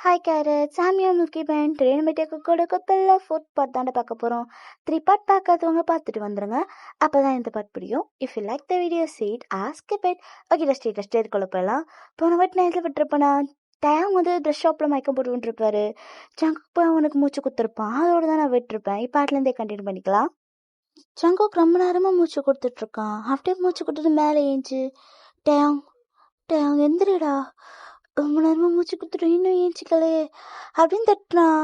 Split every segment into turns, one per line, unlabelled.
Hi கேரட் சாமியா மில்கி பேன் ட்ரெயின் மீட்டேக்கு கொடுக்கப்பில்ல ஃபோர்த் பார்ட் தாண்ட பார்க்க போகிறோம். 3 பார்ட் பார்க்காதவங்க பார்த்துட்டு வந்துடுங்க. அப்போ தான் இந்த பார்ட் பிடிக்கும். If you like the video சீட் ஆஸ்க் இட். ஓகே டஸ்ட் இதுக்குள்ள போயிடலாம். போன வாட்டி நான் இதில் விட்டுருப்பேனா டேம் வந்து ட்ரெஸ் ஷாப்பில் மயக்கம் போட்டு விட்டுருப்பாரு. ஜங்குக்கு போய் அவனுக்கு மூச்சு குத்துருப்பான். அதோடு தான் நான் விட்டுருப்பேன். இப்போ பாட்டிலேருந்தே கண்டினியூ பண்ணிக்கலாம். ஜங்குக்கு ரொம்ப நேரமாக மூச்சு கொடுத்துட்ருக்கான். அப்படியே மூச்சு கொடுத்துட்டு மேலே ஏஞ்சி டேங் டேங் எந்திரிடா, ரொம்ப நேரமா மூச்சு கொடுத்துட்டு இன்னும் ஏஞ்சிக்கலையே அப்படின்னு தட்டுறான்.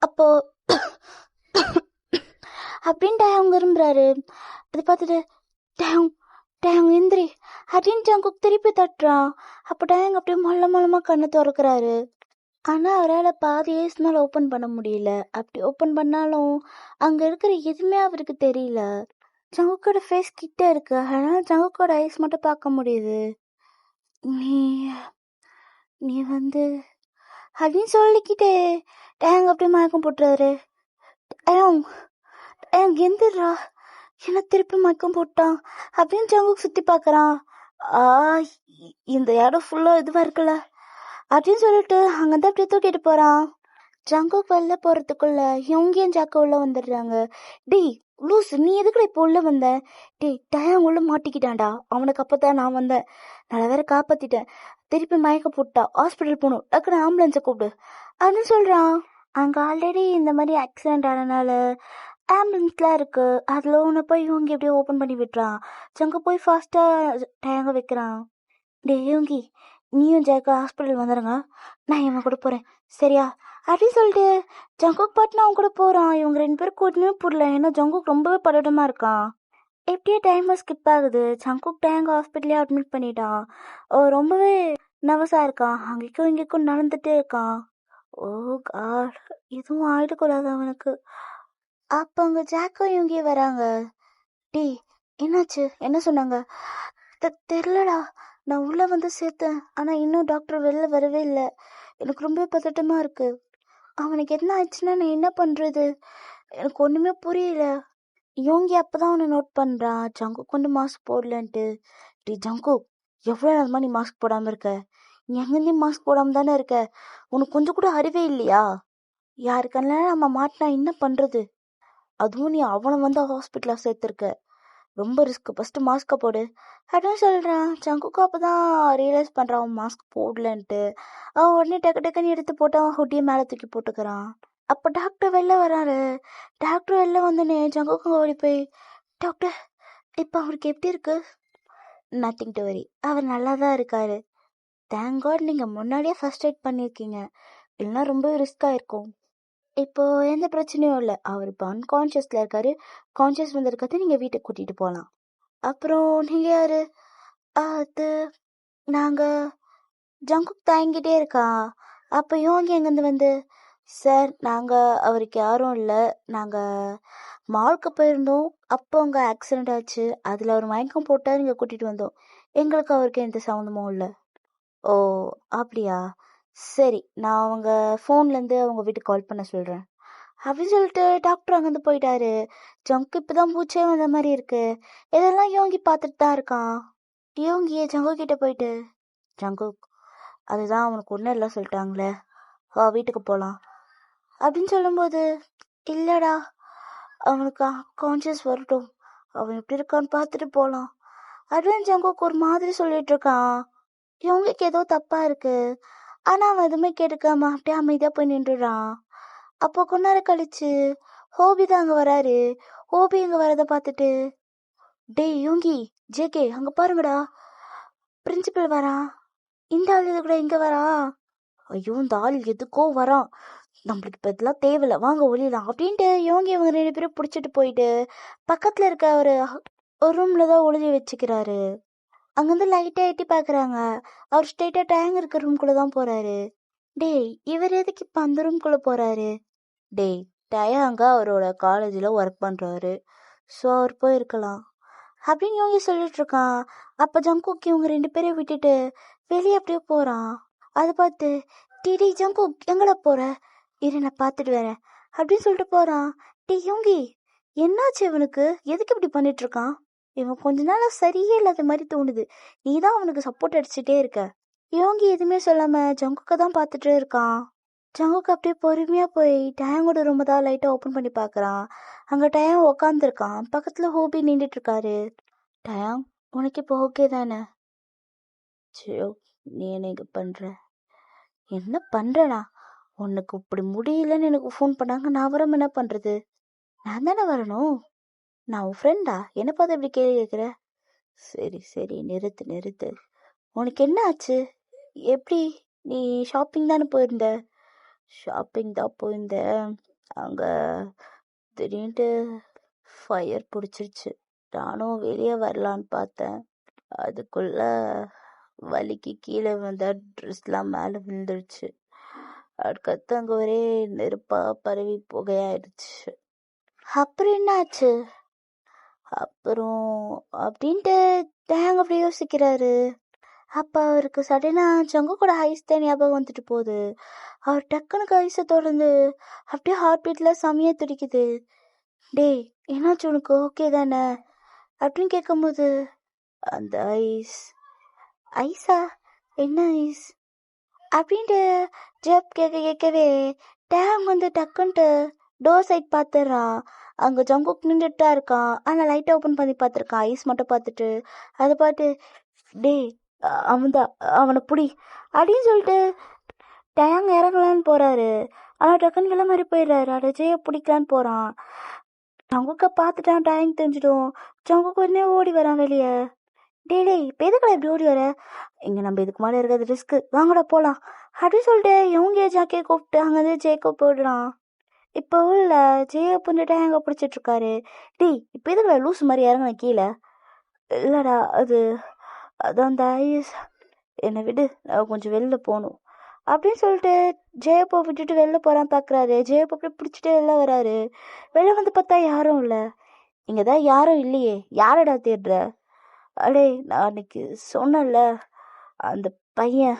அப்போ அப்படின்னு டேங் விரும்புறாரு. அதை பார்த்துட்டு டேங் டேங் எந்திரி அப்படின்னு ஜங்குக்கு திருப்பி தட்டுறான். அப்போ டேங் அப்படியே மொல்லமா கண்ணை திறக்கிறாரு. ஆனால் அவரால் பாதி ஏஸ்னால ஓப்பன் பண்ண முடியல. அப்படி ஓப்பன் பண்ணாலும் அங்கே இருக்கிற எதுவுமே அவருக்கு தெரியல. ஜங்குக்கோட ஃபேஸ் கிட்ட இருக்கு, அதனால ஜங்குக்கோட ஐஸ் மட்டும் பார்க்க முடியுது. நீ நீ வந்து அப்படின்னு சொல்லிக்கிட்டே டேங் அப்படியே மயக்கம் போட்டுறாரு. டேங் எந்திரா, என்ன திருப்பி மயக்கம் போட்டான் அப்படின்னு ஜங்குக்கு சுற்றி பார்க்குறான். இந்த இடம் ஃபுல்லாக இதுவாக இருக்குல்ல அப்படின்னு சொல்லிட்டு அங்கேருந்து அப்படியே தூக்கிட்டு போகிறான். ஜங்குக்கு வெளில போகிறதுக்குள்ள யோங்கியும் ஜாக்க உள்ள வந்துடுறாங்க. டேய் லூஸ், நீ எதுக்குள்ள இப்போ உள்ள வந்த? டேய் டேங் உள்ள மாட்டிக்கிட்டான்டா. அவனுக்கு அப்போ தான் நான் வந்தேன், நல்ல வேற காப்பாற்றிட்டேன். திருப்பி மயக்க போட்டா, ஹாஸ்பிட்டல் போகணும், டக்குன்னு ஆம்புலன்ஸை கூப்பிடு அப்படின்னு சொல்கிறான். அங்கே ஆல்ரெடி இந்த மாதிரி ஆக்சிடென்ட் ஆனதுனால ஆம்புலன்ஸ்லாம் இருக்குது. அதில் ஒன்று போய் யோங்கி அப்படியே ஓப்பன் பண்ணி விட்டுறான். ஜங்கு போய் ஃபாஸ்ட்டாக டேங்க வைக்கிறான். டே யோங்கி, நீயும் ஜாக்கா ஹாஸ்பிட்டல் வந்துடுங்க, நான் இவன் கூட போகிறேன் சரியா அப்படின்னு சொல்லிட்டு ஜங்குக் பாட்டுனா அவன் கூட போகிறான். இவங்க 2 பேரும் கூட்டணுமே புரியல, ஏன்னா ஜங்குக் ரொம்பவே படட்டமாக இருக்கான். எப்படியே டைம் ஸ்கிப் ஆகுது. ஜங்குக் டேங் ஹாஸ்பிட்டலே அட்மிட் பண்ணிட்டான். ரொம்பவே நர்வஸாக இருக்கான். அங்கேக்கும் இங்கேக்கும் நடந்துகிட்டே இருக்கான். ஓ காட், எதுவும் ஆயிடக்கூடாது அவனுக்கு. அப்போ அங்கே ஜாக்கும் இவங்க வராங்க. டீ என்னாச்சு, என்ன சொன்னாங்க? தெரிலடா, நான் உள்ளே வந்து சேர்த்தேன், ஆனால் இன்னும் டாக்டர் வெளில வரவே இல்லை. எனக்கு ரொம்ப பதட்டமாக இருக்குது. அவனுக்கு என்ன ஆச்சுன்னா நான் என்ன பண்ணுறது, எனக்கு ஒன்றுமே புரியல. யோங்கி அப்போ தான் அவனை நோட் பண்ணுறான், ஜங்குக் கொண்டு மாஸ்க் போடலன்ட்டு. டி ஜங்குக், எவ்வளோ நேரமாக நீ மாஸ்க் போடாமல் இருக்க? நீ எங்கேருந்தே மாஸ்க் போடாமல் தானே இருக்க? உனக்கு கொஞ்சம் கூட அறிவே இல்லையா? யாருக்கெல்லாம் நம்ம மாட்டினா என்ன பண்ணுறது? அதுவும் நீ அவனை வந்து ஹாஸ்பிட்டலாக சேர்த்துருக்க, ரொம்ப ரிஸ்க். ஃபஸ்ட்டு மாஸ்க்கை போடு அப்படின்னு சொல்கிறான். ஜங்குக்கு அப்போ தான் ரியலைஸ் பண்ணுறான் அவன் மாஸ்க் போடலன்ட்டு. அவன் உடனே டக்குன்னு எடுத்து போட்டு அவன் ஹுட்டியை மேலே தூக்கி போட்டுக்கிறான். அப்போ டாக்டர் வெளில வராரு. டாக்டர் வெளில வந்தோடனே ஜங்குக்கு ஓடி போய், டாக்டர் இப்போ அவருக்கு எப்படி இருக்கு? நத்திங் டு வரி, அவர் நல்லா தான் இருக்காரு. தேங்க் காட் நீங்கள் முன்னாடியே ஃபர்ஸ்ட் எய்ட் பண்ணியிருக்கீங்க, இல்லைன்னா ரொம்ப ரிஸ்க் ஆயிருக்கும். இப்போ எந்த பிரச்சனையும் இல்லை, அவர் இப்போ அன்கான்ஷியஸில் இருக்காரு. கான்ஷியஸ் வந்திருக்கிறது, நீங்கள் வீட்டுக்கு கூட்டிகிட்டு போகலாம். அப்புறம் நீங்கள் யார்? அது நாங்கள். ஜங்குக் தயங்கிட்டே இருக்கா. அப்போ யோங்கி எங்கேருந்து வந்து, சார் நாங்கள் அவருக்கு யாரும் இல்லை, நாங்கள் மாலுக்கு போயிருந்தோம், அப்போ அங்கே ஆக்சிடெண்ட் ஆச்சு, அதில் அவர் மயக்கம் போட்டால் இங்கே கூட்டிகிட்டு வந்தோம், எங்களுக்கு அவருக்கு எந்த சம்மந்தமும் இல்லை. ஓ அப்படியா, சரி, நான் அவங்க ஃபோன்லேருந்து அவங்க வீட்டுக்கு கால் பண்ண சொல்கிறேன் அப்படின்னு சொல்லிட்டு டாக்டர் அங்கேருந்து போயிட்டாரு. ஜங்கு இப்போ தான் பூச்சே வந்த மாதிரி இருக்கு. இதெல்லாம் யோங்கி பார்த்துட்டு தான் இருக்கான். யோங்கியே ஜங்கு கிட்ட போயிட்டு, ஜங்குக் அதுதான் அவனுக்கு ஒன்றும் இல்லை சொல்லிட்டாங்களே, வீட்டுக்கு போகலாம் அப்படின்னு சொல்லும்போது, இல்லைடா அவனுக்கு கான்ஷியஸ் வரட்டும், அவன் எப்படி இருக்கான்னு பார்த்துட்டு போகலாம் அப்படின்னு ஜங்குக் ஒரு மாதிரி சொல்லிட்டு இருக்கான். இவங்களுக்கு ஏதோ தப்பா இருக்கு, ஆனால் அவன் எதுவுமே கேட்டுக்காம அப்படியே அமைதியாக போய் நின்றுடுறான். அப்போ கொஞ்ச நேரம் கழிச்சு ஹோபி தான் அங்கே வராரு. ஹோபி இங்கே வரதை பார்த்துட்டு, டேய் யோங்கி, ஜேகே அங்கே பாருங்கடா, பிரின்சிபல் வரான். இந்த ஆள் இது கூட இங்கே வரா? ஐயோ இந்த ஆள் எதுக்கோ வரான், நம்மளுக்கு இப்போ இதெல்லாம் தேவையில்லை, வாங்க ஒளியலாம் அப்படின்ட்டு யோங்கி இவங்க 2 பேரும் பிடிச்சிட்டு போயிட்டு பக்கத்தில் இருக்க ஒரு ரூமில் தான் ஒளிஞ்சு வச்சுக்கிறாரு. அங்கேருந்து லைட்டாக எட்டி பார்க்குறாங்க. அவர் ஸ்ட்ரெயிட்டாக டேங் இருக்க ரூம்குள்ளே தான் போகிறாரு. டேய் இவர் எதுக்கு இப்போ அந்த ரூம்குள்ளே போகிறாரு? டேய் டயாங்க அவரோட காலேஜில் ஒர்க் பண்ணுறாரு, ஸோ அவர் போயிருக்கலாம் அப்படின்னு யோகி சொல்லிட்டு இருக்கான். அப்போ ஜங்குக் இவங்க 2 பேரையும் விட்டுட்டு வெளியே அப்படியே போகிறான். அதை பார்த்து, டி ஜங்குக் எங்கடா போகிற, இரு நான் பார்த்துட்டு வரேன் அப்படின்னு சொல்லிட்டு போகிறான். டி யோங்கி என்னாச்சு இவனுக்கு, எதுக்கு இப்படி பண்ணிட்டு இருக்கான்? இவன் கொஞ்ச நாள் சரியே இல்லாத மாதிரி தோணுது, நீ தான் அவனுக்கு சப்போர்ட் அடிச்சுட்டே இருக்க. யோங்கி எதுவுமே சொல்லாமல் ஜங்குக்கை தான் பார்த்துட்டு இருக்கான். ஜங்குக்கு அப்படியே பொறுமையாக போய் டயங்கோட ரூமை தான் லைட்டாக ஓப்பன் பண்ணி பார்க்குறான். அங்கே டயம் உக்காந்துருக்கான். பக்கத்தில் ஹோபி நின்றுட்டு இருக்காரு. டயம், உனக்கு இப்போ ஓகே தானே? சரியோ, நீ என்ன இங்கே பண்ணுற? என்ன பண்ணுறனா? உனக்கு இப்படி முடியலன்னு எனக்கு ஃபோன் பண்ணாங்க, நான் வர என்ன பண்ணுறது? நான் தானே வரணும். நான் உன் ஃப்ரெண்டா, என்னை பார்த்து எப்படி கேள்வி கேட்குற? சரி சரி, நிறுத்து நிறுத்து. உனக்கு என்ன ஆச்சு? எப்படி? நீ ஷாப்பிங் தானே போயிருந்த? ஷாப்பிங் தான் போயிருந்தேன். அங்கே திடீர்னு ஃபயர் பிடிச்சிருச்சு. நானும் வெளியே வரலான்னு பார்த்தேன். அதுக்குள்ள வலிக்கு கீழே வந்த ட்ரெஸ்லாம் மேலே விழுந்துருச்சு. அதுக்கடுத்து அங்கே ஒரே நெருப்பாக பரவி புகையாயிடுச்சு. அப்புறம் என்ன ஆச்சு? அப்புறம் அப்படின்ட்டு டேங் அப்படி யோசிக்கிறாரு. அப்போ அவருக்கு சடனாக ஜங்கு கூட ஐஸ் தான் ஞாபகம் வந்துட்டு போகுது. அவர் டக்குனுக்கு ஐஸை தொடர்ந்து அப்படியே ஹார்ட் பீட்டில் செமையாக துடிக்குது. டேய், என்னாச்சு உனக்கு ஓகே தானே அப்படின்னு கேட்கும்போது, அந்த ஐஸா? என்ன ஐஸ் அப்படின்ட்டு ஜப் கேட்கவே டேங் வந்து டக்குன்ட்டு டோர் சைட் பார்த்துடுறான். அங்கே ஜங்குக் நின்றுட்டா இருக்கான். ஆனால் லைட்டை ஓப்பன் பண்ணி பார்த்துருக்கான். ஐஸ் மட்டும் பார்த்துட்டு அதை பார்த்து, டே அவன்தான், அவனை புடி அப்படின்னு சொல்லிட்டு டேங் இறங்கலான்னு போறாரு. ஆனால் டக்குன்னு கிளம்ப மாதிரி போயிடுறாரு. அதை ஜெய பிடிக்கலான்னு போறான். ஜங்குக்கை பார்த்துட்டான். டேங் தெரிஞ்சிடும். ஜங்குக்கு உடனே ஓடி வரான் வெளியே. டே இப்போ எதுக்குள்ள இப்படி ஓடி வர? இங்கே நம்ம இதுக்கு மேலே இருக்கிறது ரிஸ்க்கு, வாங்கடா போகலாம் அப்படின்னு சொல்லிட்டு இவங்க ஜாக்கே கூப்பிட்டு அங்கேருந்து ஜேக்கோ போயிடுறான். இப்போ உள்ள ஜெய புண்டுட்டு அங்கே பிடிச்சிட்டு இருக்காரு. டேய் இப்போ எதுக்குள்ள லூஸ் மாதிரி இறங்கின கீழே? இல்லைடா, அதான் அந்த ஐஸ், என்னை விடு, நான் கொஞ்சம் வெளில போகணும் அப்படின்னு சொல்லிட்டு ஜெயப்போ விட்டுட்டு வெளில போகிறான். பார்க்குறாரு. ஜெயப்போ அப்படியே பிடிச்சிட்டே வெளில வராரு. வெளில வந்து பார்த்தா யாரும் இல்லை. இங்கே தான் யாரும் இல்லையே, யாரடா தேடுற? அடே, நான் அன்னைக்கு சொன்னல, அந்த பையன்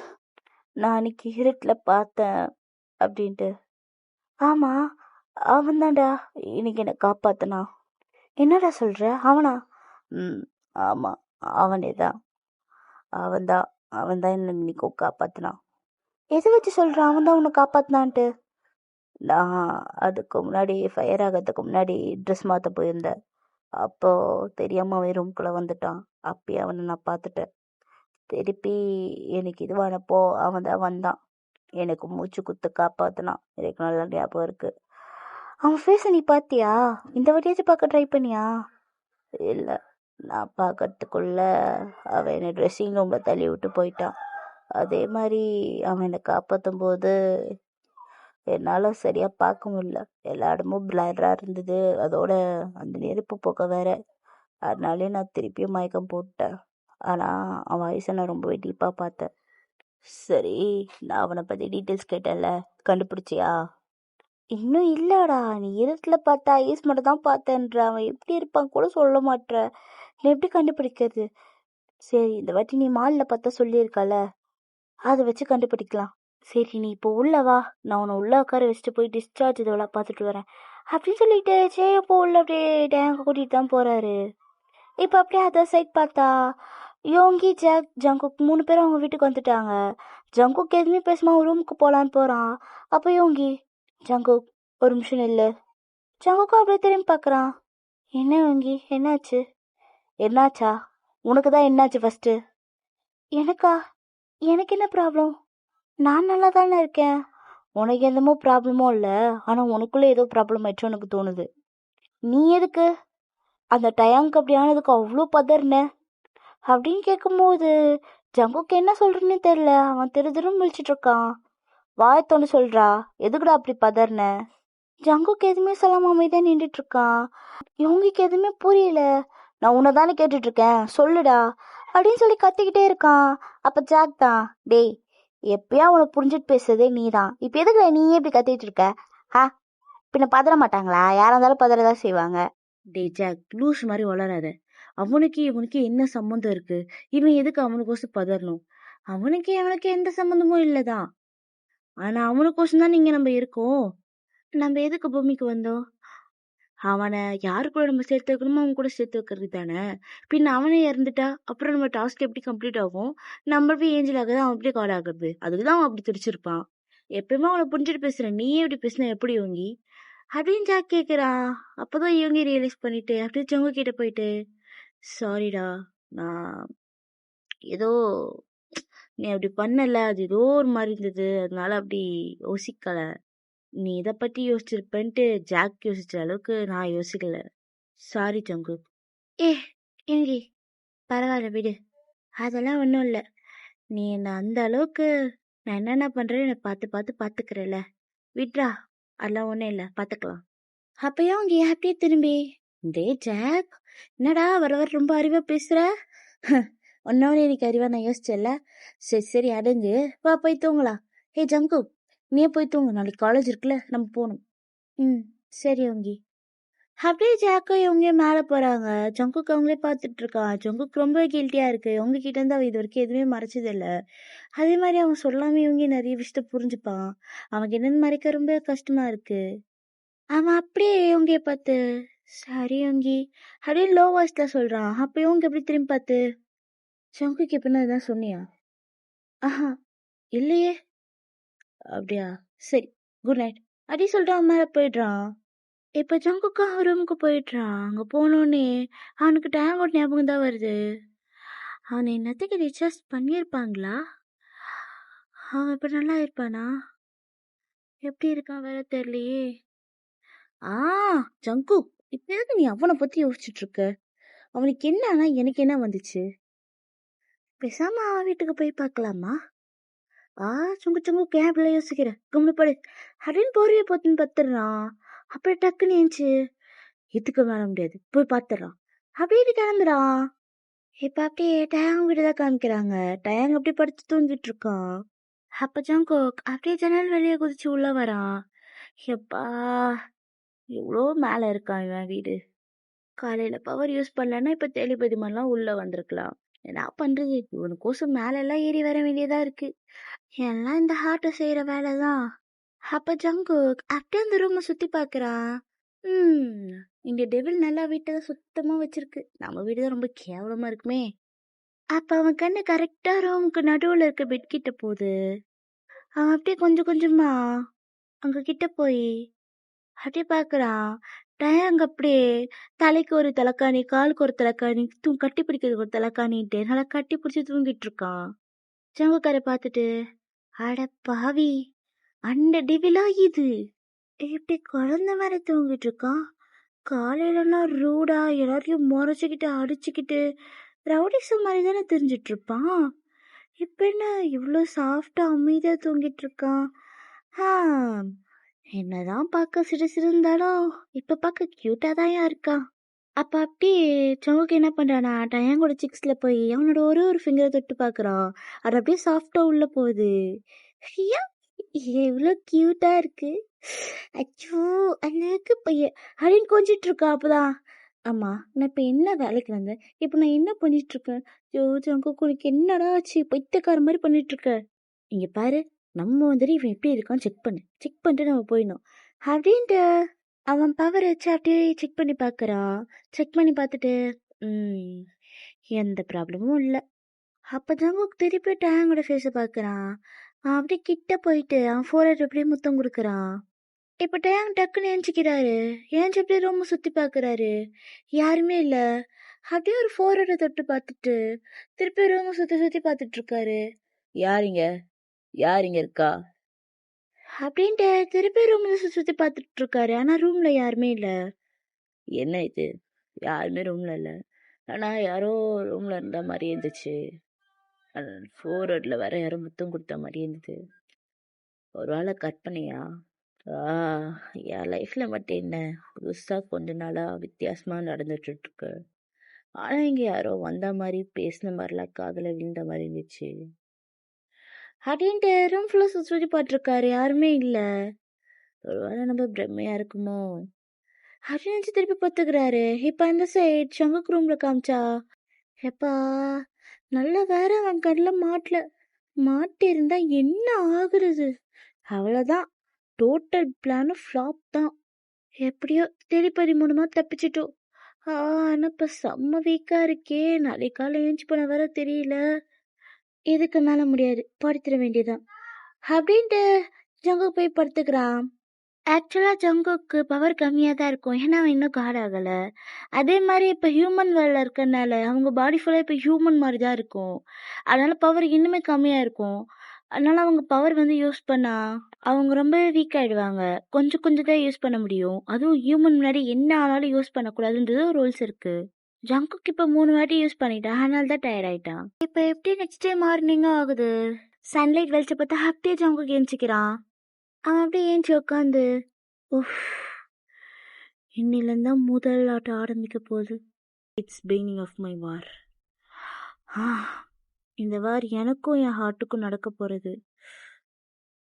நான் அன்னைக்கு இருட்டில் பார்த்தேன் அப்படின்ட்டு. ஆமாம், அவன் தான்டா இன்னைக்கு என்னை காப்பாத்தனா. என்னடா சொல்கிற? அவனா? ஆமாம், அவனே தான். அவன் தான் என்ன இன்னைக்கு காப்பாத்தினான். எதை வச்சு சொல்கிறான் அவன் தான் உன்னை காப்பாத்தினான்ட்டு? நான் அதுக்கு முன்னாடி ஃபயர் ஆகிறதுக்கு முன்னாடி ட்ரெஸ் மாற்ற போயிருந்தேன். அப்போ தெரியாமல் அவன் ரூம்குள்ளே வந்துட்டான். அப்பயே அவனை நான் பார்த்துட்டேன். திருப்பி எனக்கு இதுவானப்போ அவன் தான் வந்தான். எனக்கு மூச்சு குத்து காப்பாத்தினான். எனக்கு நல்லா ஞாபகம் இருக்கு. அவன் ஃபேஸை நீ பார்த்தியா? இந்த வாட்டியாச்சும் பார்க்க ட்ரை பண்ணியா? இல்லை, நான் பார்க்கறதுக்குள்ள அவன் என்னை ட்ரெஸ்ஸிங் ரூமில் தள்ளி விட்டு போயிட்டான். அதே மாதிரி அவன் என்னை காப்பாற்றும் போது என்னால் சரியாக பார்க்க முடியல. எல்லா இடமும் பிளராக இருந்தது. அதோட அந்த நெருப்பு போக்க வேற. அதனாலே நான் திருப்பியும் மயக்கம் போட்டேன். ஆனால் அவன் வயசை நான் ரொம்பவே டீப்பாக பார்த்தேன். சரி, நான் அவனை பற்றி டீட்டெயில்ஸ் கேட்டேன்ல, கண்டுபிடிச்சியா? இன்னும் இல்லைடா, நீ இருட்டில் பார்த்தா ஐஸ் மட்டும் தான் பார்த்தேன்ற. அவன் எப்படி இருப்பான் கூட சொல்ல மாட்ற. நீ எப்படி கண்டுபிடிக்கிறது? சரி, இந்த வாட்டி நீ மாலில் பார்த்தா சொல்லியிருக்கல, அதை வச்சு கண்டுபிடிக்கலாம். சரி, நீ இப்போ உள்ள வா, நான் உன்னை உள்ள உட்கார வச்சுட்டு போய் டிஸ்சார்ஜ் இதெல்லாம் பார்த்துட்டு வரேன் அப்படின்னு சொல்லிட்டு ஜெயப்போ உள்ள அப்படியே டேங்க கூட்டிகிட்டு தான் போகிறாரு. இப்போ அப்படியே அதர் சைட் பார்த்தா யோங்கி, ஜாக், ஜங்குக் 3 பேரும் அவங்க வீட்டுக்கு வந்துட்டாங்க. ஜங்குக் எதுவுமே பேசுமா ரூமுக்கு போகலான்னு போகிறான். அப்போ யோங்கி, ஜங்குக் ஒரு நிமிஷம் இல்லை. ஜங்குக்கும் அப்படியே திரும்பி பார்க்குறான். என்ன யோங்கி, என்னாச்சு? என்னாச்சா? உனக்கு தான் என்னாச்சு ஃபஸ்ட்டு? எனக்கா? எனக்கு என்ன ப்ராப்ளம்? நான் நல்லா தானே இருக்கேன். உனக்கு எந்தமோ ப்ராப்ளமோ இல்லை, ஆனால் உனக்குள்ளே ஏதோ ப்ராப்ளம் ஆயிடுச்சு எனக்கு தோணுது. நீ எதுக்கு அந்த டயாங்க்கு அப்படி ஆனதுக்கு அவ்வளோ பதறின அப்படின்னு கேட்கும்போது ஜங்குக்கு என்ன சொல்கிறேன்னு தெரில. அவன் திருதிரும் விழிச்சிட்டு இருக்கான். வாயத்தோன்னு சொல்கிறா, எதுக்குடா அப்படி பதறின? ஜங்குக்கு எதுவுமே சொல்லாம அமைதியாக நின்றுட்டு இருக்கான். இவங்களுக்கு எதுவுமே புரியல. நான் உன்னை தானே கேட்டுட்ருக்கேன், சொல்லுடா அப்படின்னு சொல்லி கத்திக்கிட்டே இருக்கான். அப்போ ஜாக் தான், டேய் எப்பயா உனக்கு புரிஞ்சுட்டு பேசுறதே நீ தான், இப்போ எதுக்கு நீயே இப்படி கத்திட்டு இருக்க? பின்ன பதற மாட்டாங்களா? யாராக இருந்தாலும் பதறதான் செய்வாங்க. டே ஜாக், லூஸ் மாதிரி வளராத. அவனுக்கு இவனுக்கு என்ன சம்மந்தம் இருக்கு? இவன் எதுக்கு அவனுக்கோசம் பதறணும்? அவனுக்கு அவனுக்கு எந்த சம்மந்தமும் இல்லைதான். ஆனா அவனுக்கோசம் தான் நீங்க நம்ம இருக்கோம். நம்ம எதுக்கு பூமிக்கு வந்தோம்? அவனை யாரு கூட நம்ம சேர்த்து வைக்கணுமோ அவன் கூட சேர்த்து வைக்கிறது தானே. பின்ன அவனே இறந்துட்டா அப்புறம் நம்ம டாஸ்க் எப்படி கம்ப்ளீட் ஆகும்? நம்ம போய் ஏஞ்சல் ஆகுது, அவன் அப்படியே கால் ஆகுறது. அதுக்குதான் அவன் அப்படி துடிச்சிருப்பான். எப்பயுமே அவனை புரிஞ்சுட்டு பேசுறேன், நீயே இப்படி பேசுன எப்படி யோங்கி அப்படின்னு ஜாக் கேட்குறான். அப்போதான் யோங்கி ரியலைஸ் பண்ணிட்டு அப்படியே ஜங்கு கிட்ட போயிட்டு, சாரிடா, நான் ஏதோ நீ அப்படி பண்ணல, அது ஏதோ ஒரு மாதிரி இருந்தது, அதனால அப்படி யோசிக்கல. நீ இதை பத்தி யோசிச்சிருப்பேன்ட்டு ஜாக் யோசிச்ச அளவுக்கு நான் யோசிக்கல. சாரி ஜங்கு. ஏ யோங்கி, பரவாயில்ல விடு, அதெல்லாம் ஒன்றும் இல்லை. நீ என்ன அந்த அளவுக்கு நான் என்னென்ன பண்றேன்னு என்னை பார்த்து பார்த்து பார்த்துக்கிறல, விட்ரா, அதெல்லாம் ஒன்றும் இல்லை, பார்த்துக்கலாம். அப்பயும் அவங்க அப்படியே திரும்பி, டே ஜாக், என்னடா வர வர ரொம்ப அறிவா பேசுற? ஒன்னவனே எனக்கு அறிவா நான் யோசிச்சல. சரி சரி அடைஞ்சு வா, போய் தூங்கலாம். ஹே ஜங்கு, நீ போய் தூங்கு, நாளைக்கு காலேஜ் இருக்குல்ல, நம்ம போகணும். ம் சரி யோங்கி. அப்படியே ஜாக்கும் இவங்க மேலே போறாங்க. ஜங்குக்கு அவங்களே பார்த்துட்டு இருக்கான். ஜங்குக்கு ரொம்ப கில்ட்டியா இருக்கு. அவங்க கிட்ட இருந்து அவ இது வரைக்கும் எதுவுமே மறைச்சது இல்லை. அதே மாதிரி அவன் சொல்லாம இவங்க நிறைய விஷயத்த புரிஞ்சுப்பான். அவனுக்கு என்னன்னு மறைக்க ரொம்ப கஷ்டமா இருக்கு. அவன் அப்படியே இவங்க பார்த்து, சரி யோங்கி அப்படியே லோ வாய்ஸ்ல சொல்றான். அப்ப இவங்க எப்படி திரும்பி பார்த்து, ஜங்குக்கு எப்படின்னா இதான் சொன்னியா? ஆஹா இல்லையே. அப்படியா, சரி குட் நைட் அப்படி சொல்லிட்டு அவன் மேலே போயிடுறான். இப்போ ஜங்குக்கு அவன் ரூமுக்கு போயிடுறான். அங்கே போனோடனே அவனுக்கு டேங்கோட ஞாபகம் தான் வருது. அவனை என்னத்துக்கு ரீசார்ஜ் பண்ணியிருப்பாங்களா? அவன் இப்போ நல்லா இருப்பானா? எப்படி இருக்கான் வேற தெரியலையே. ஜங்கு, இப்போ எதுக்கு நீ அவனை பற்றி யோசிச்சுட்டு இருக்க? அவனுக்கு என்னன்னா எனக்கு என்ன வந்துச்சு? பேசாம அவன் வீட்டுக்கு போய் பார்க்கலாமா? சுங்கு சுங்கு கேப்ல யோசிக்கிற, கும்பிடுப்படு அப்படின்னு போறிய போத்துன்னு பத்துறான். அப்புறம் டக்குன்னு ஏஞ்சி, எதுக்கு வர முடியாது, போய் பார்த்துறான் அப்படின்னு கிளம்புறான். இப்ப அப்படியே டயாங் வீடுதான் காமிக்கிறாங்க. டயாங் அப்படி படுத்து தூங்கிட்டு இருக்கான். அப்ப ஜங்கோக் அப்படியே ஜன்னல் வெளியே குதிச்சு உள்ள வரான். எப்பா, எவ்வளோ மேல இருக்கான் இவன் வீடு. காலையில பவர் யூஸ் பண்ணலன்னா இப்ப தெளிபதி மாதிரிலாம் உள்ள வந்திருக்கலாம். என்ன பண்றது, இவனுக்கோசம் மேல எல்லாம் ஏறி வர வேண்டியதா இருக்கு. எல்லாம் இந்த ஹார்ட்டை செய்யற வேலைதான். அப்ப ஜங்குக் அப்படியே அந்த ரூமை சுத்தி பாக்குறான். இங்க டெவில் நல்லா வீட்டை சுத்தமா வச்சிருக்கு, நம்ம வீடுதான் ரொம்ப கேவலமா இருக்குமே. அப்ப அவன் கண்ணு கரெக்டா ரூமுக்கு நடுவுல இருக்க பெட் கிட்ட போகுது. அவன் அப்படியே கொஞ்சம் கொஞ்சமா அங்க கிட்ட போய் அப்படியே பாக்குறான். டயாங் அப்படியே தலைக்கு ஒரு தலைக்காணி, காலுக்கு ஒரு தலைக்காணி, கட்டி பிடிக்கிறதுக்கு ஒரு தலைக்காணிட்டு நல்லா கட்டி பிடிச்சி தூங்கிட்டு இருக்கான். ஜங்குக்காரை பார்த்துட்டு, அட பாவி, அந்த டிவிலா இது இப்படி குழந்தை மாதிரி தூங்கிட்டு இருக்கான். காலையிலலாம் ரூடா எல்லாரையும் முறைச்சிக்கிட்டு அடிச்சுக்கிட்டு ரவுடிசம் மாதிரி தானே தெரிஞ்சிட்டு இருப்பான். இப்ப என்ன இவ்வளோ சாஃப்டா அமைதியா தூங்கிட்டு இருக்கான்? என்னதான் பார்க்க சிறு சிறு இருந்தாலும் இப்ப பார்க்க கியூட்டா தான் இருக்கான். அப்ப அப்படியே சவுக்கு என்ன பண்றானா, டயாங்கோட சிக்ஸ்ல போய் அவனோட ஒரு ஃபிங்கரை தொட்டு பாக்குறான். அது அப்படியே சாஃப்டா உள்ள போகுது. எவ்வளோ கியூட்டா இருக்கு. அச்சோ அண்ணனுக்கு பையன் அப்படின்னு கொஞ்சிட்டு இருக்கா. அப்பதான், ஆமா நான் இப்ப என்ன வேலைக்கு வந்தேன், இப்ப நான் என்ன பண்ணிட்டு இருக்கேன்? உனக்கு என்னடா ஆச்சு, பைத்தியக்கார மாதிரி பண்ணிட்டு இருக்க? இங்க பாரு, நம்ம வந்துட்டு இவன் எப்படி இருக்கான்னு செக் பண்ணிட்டு நம்ம போயிடணும் அப்படின்ட்டு அவன் பவர் வச்சு அப்படியே செக் பண்ணி பாக்குறான். செக் பண்ணி பார்த்துட்டு எந்த ப்ராப்ளமும் இல்லை. அப்பதான் திருப்பி டேங்கோட ஃபேஸை பாக்குறான். அவன் அப்படியே கிட்ட போயிட்டு அவன் ஃபோரட் அப்படியே முத்தம் கொடுக்குறான். இப்ப டேங் டக்குன்னு ஏஞ்சிக்கிறாரு. ஏஞ்சி அப்படியே ரொம்ப சுத்தி பாக்குறாரு. யாருமே இல்ல. அப்படியே ஒரு ஃபோரட்டை தொட்டு பார்த்துட்டு திருப்பி ரூம் சுத்தி சுத்தி பார்த்துட்டு இருக்காரு. யாருங்க இருக்கா அப்படின்ட்டு திருப்பி ரூம்ல சுத்தி பார்த்துட்டு இருக்காரு. ஆனா ரூம்ல யாருமே இல்ல. என்ன இது, யாருமே ரூம்ல இல்ல, ஆனா யாரோ ரூம்ல இருந்த மாதிரி இருந்துச்சு. ஃபோர்வர்ட்ல வேற யாரும் முத்தம் கொடுத்த மாதிரி இருந்தது. ஒரு வேளை கற்பனையா? என் லைஃப்ல மட்டும் என்ன புதுசா கொஞ்ச நாளா வித்தியாசமா நடந்துட்டு இருக்கு. ஆனா இங்க யாரோ வந்த மாதிரி பேசின மாதிரிலாம் காதுல விழுந்த மாதிரி இருந்துச்சு அப்படின்ட்டு ரூம் ஃபுல்லா சுற்றி பார்த்துருக்காரு. யாருமே இல்ல. ஒருவேளை நம்ம பிரம்மையா இருக்குமோ அப்படின்னு நினைச்சு திருப்பி பார்த்துக்கிறாரு. இப்ப அந்த சைட் சங்குக் ரூம்ல காமிச்சா, எப்பா நல்ல வேற அவன் கண்ணில் மாட்டி இருந்தா என்ன ஆகுறது? அவ்வளவுதான், டோட்டல் பிளானும் ஃப்ளாப் தான். எப்படியோ தெளிப்பதி மூலமா தப்பிச்சிட்டோம். ஆனா இப்ப செம்ம வீக்கா இருக்கே, நாளைக்கு காலை ஏஞ்சி போன வேற தெரியல. இதுக்கு மேல முடியாது, படுத்துட வேண்டியதான் அப்படின்ட்டு ஜங்குக் போய் படுத்துக்கிறான். ஆக்சுவலாக ஜங்குக்கு பவர் கம்மியாக தான் இருக்கும், ஏன்னா அவன் இன்னும் காட் ஆகலை. அதே மாதிரி இப்போ ஹியூமன் வேர்ல்டில் இருக்கறனால அவங்க பாடி ஃபுல்லாக இப்போ ஹியூமன் மாதிரி தான் இருக்கும். அதனால பவர் இன்னுமே கம்மியாக இருக்கும். அதனால அவங்க பவர் வந்து யூஸ் பண்ணா அவங்க ரொம்ப வீக் ஆயிடுவாங்க. கொஞ்சம் கொஞ்சம் தான் யூஸ் பண்ண முடியும். அதுவும் ஹியூமன் முன்னாடி என்ன ஆனாலும் யூஸ் பண்ணக்கூடாதுன்றது ஒரு ரூல்ஸ் இருக்கு. ஜங்குக்கு இப்போ 3 வாட்டி யூஸ் பண்ணிட்டான், அதனால தான் டயர்ட் ஆயிட்டான். இப்போ எப்படி நெக்ஸ்ட் டே மார்னிங்கும் ஆகுது. சன்லைட் வெளிச்ச பார்த்தா அப்படியே ஜங்குக்கு ஏஞ்சிக்கிறான். அவன் அப்படியே ஏஞ்சி உட்காந்து, உஃப், இன்னிலேருந்து தான் முதல் ஆட்டம் ஆரம்பிக்க போகுது. இட்ஸ் பிகினிங் ஆஃப் மை வார். இந்த வார் எனக்கும் என் ஹார்ட்டுக்கும் நடக்க போகிறது.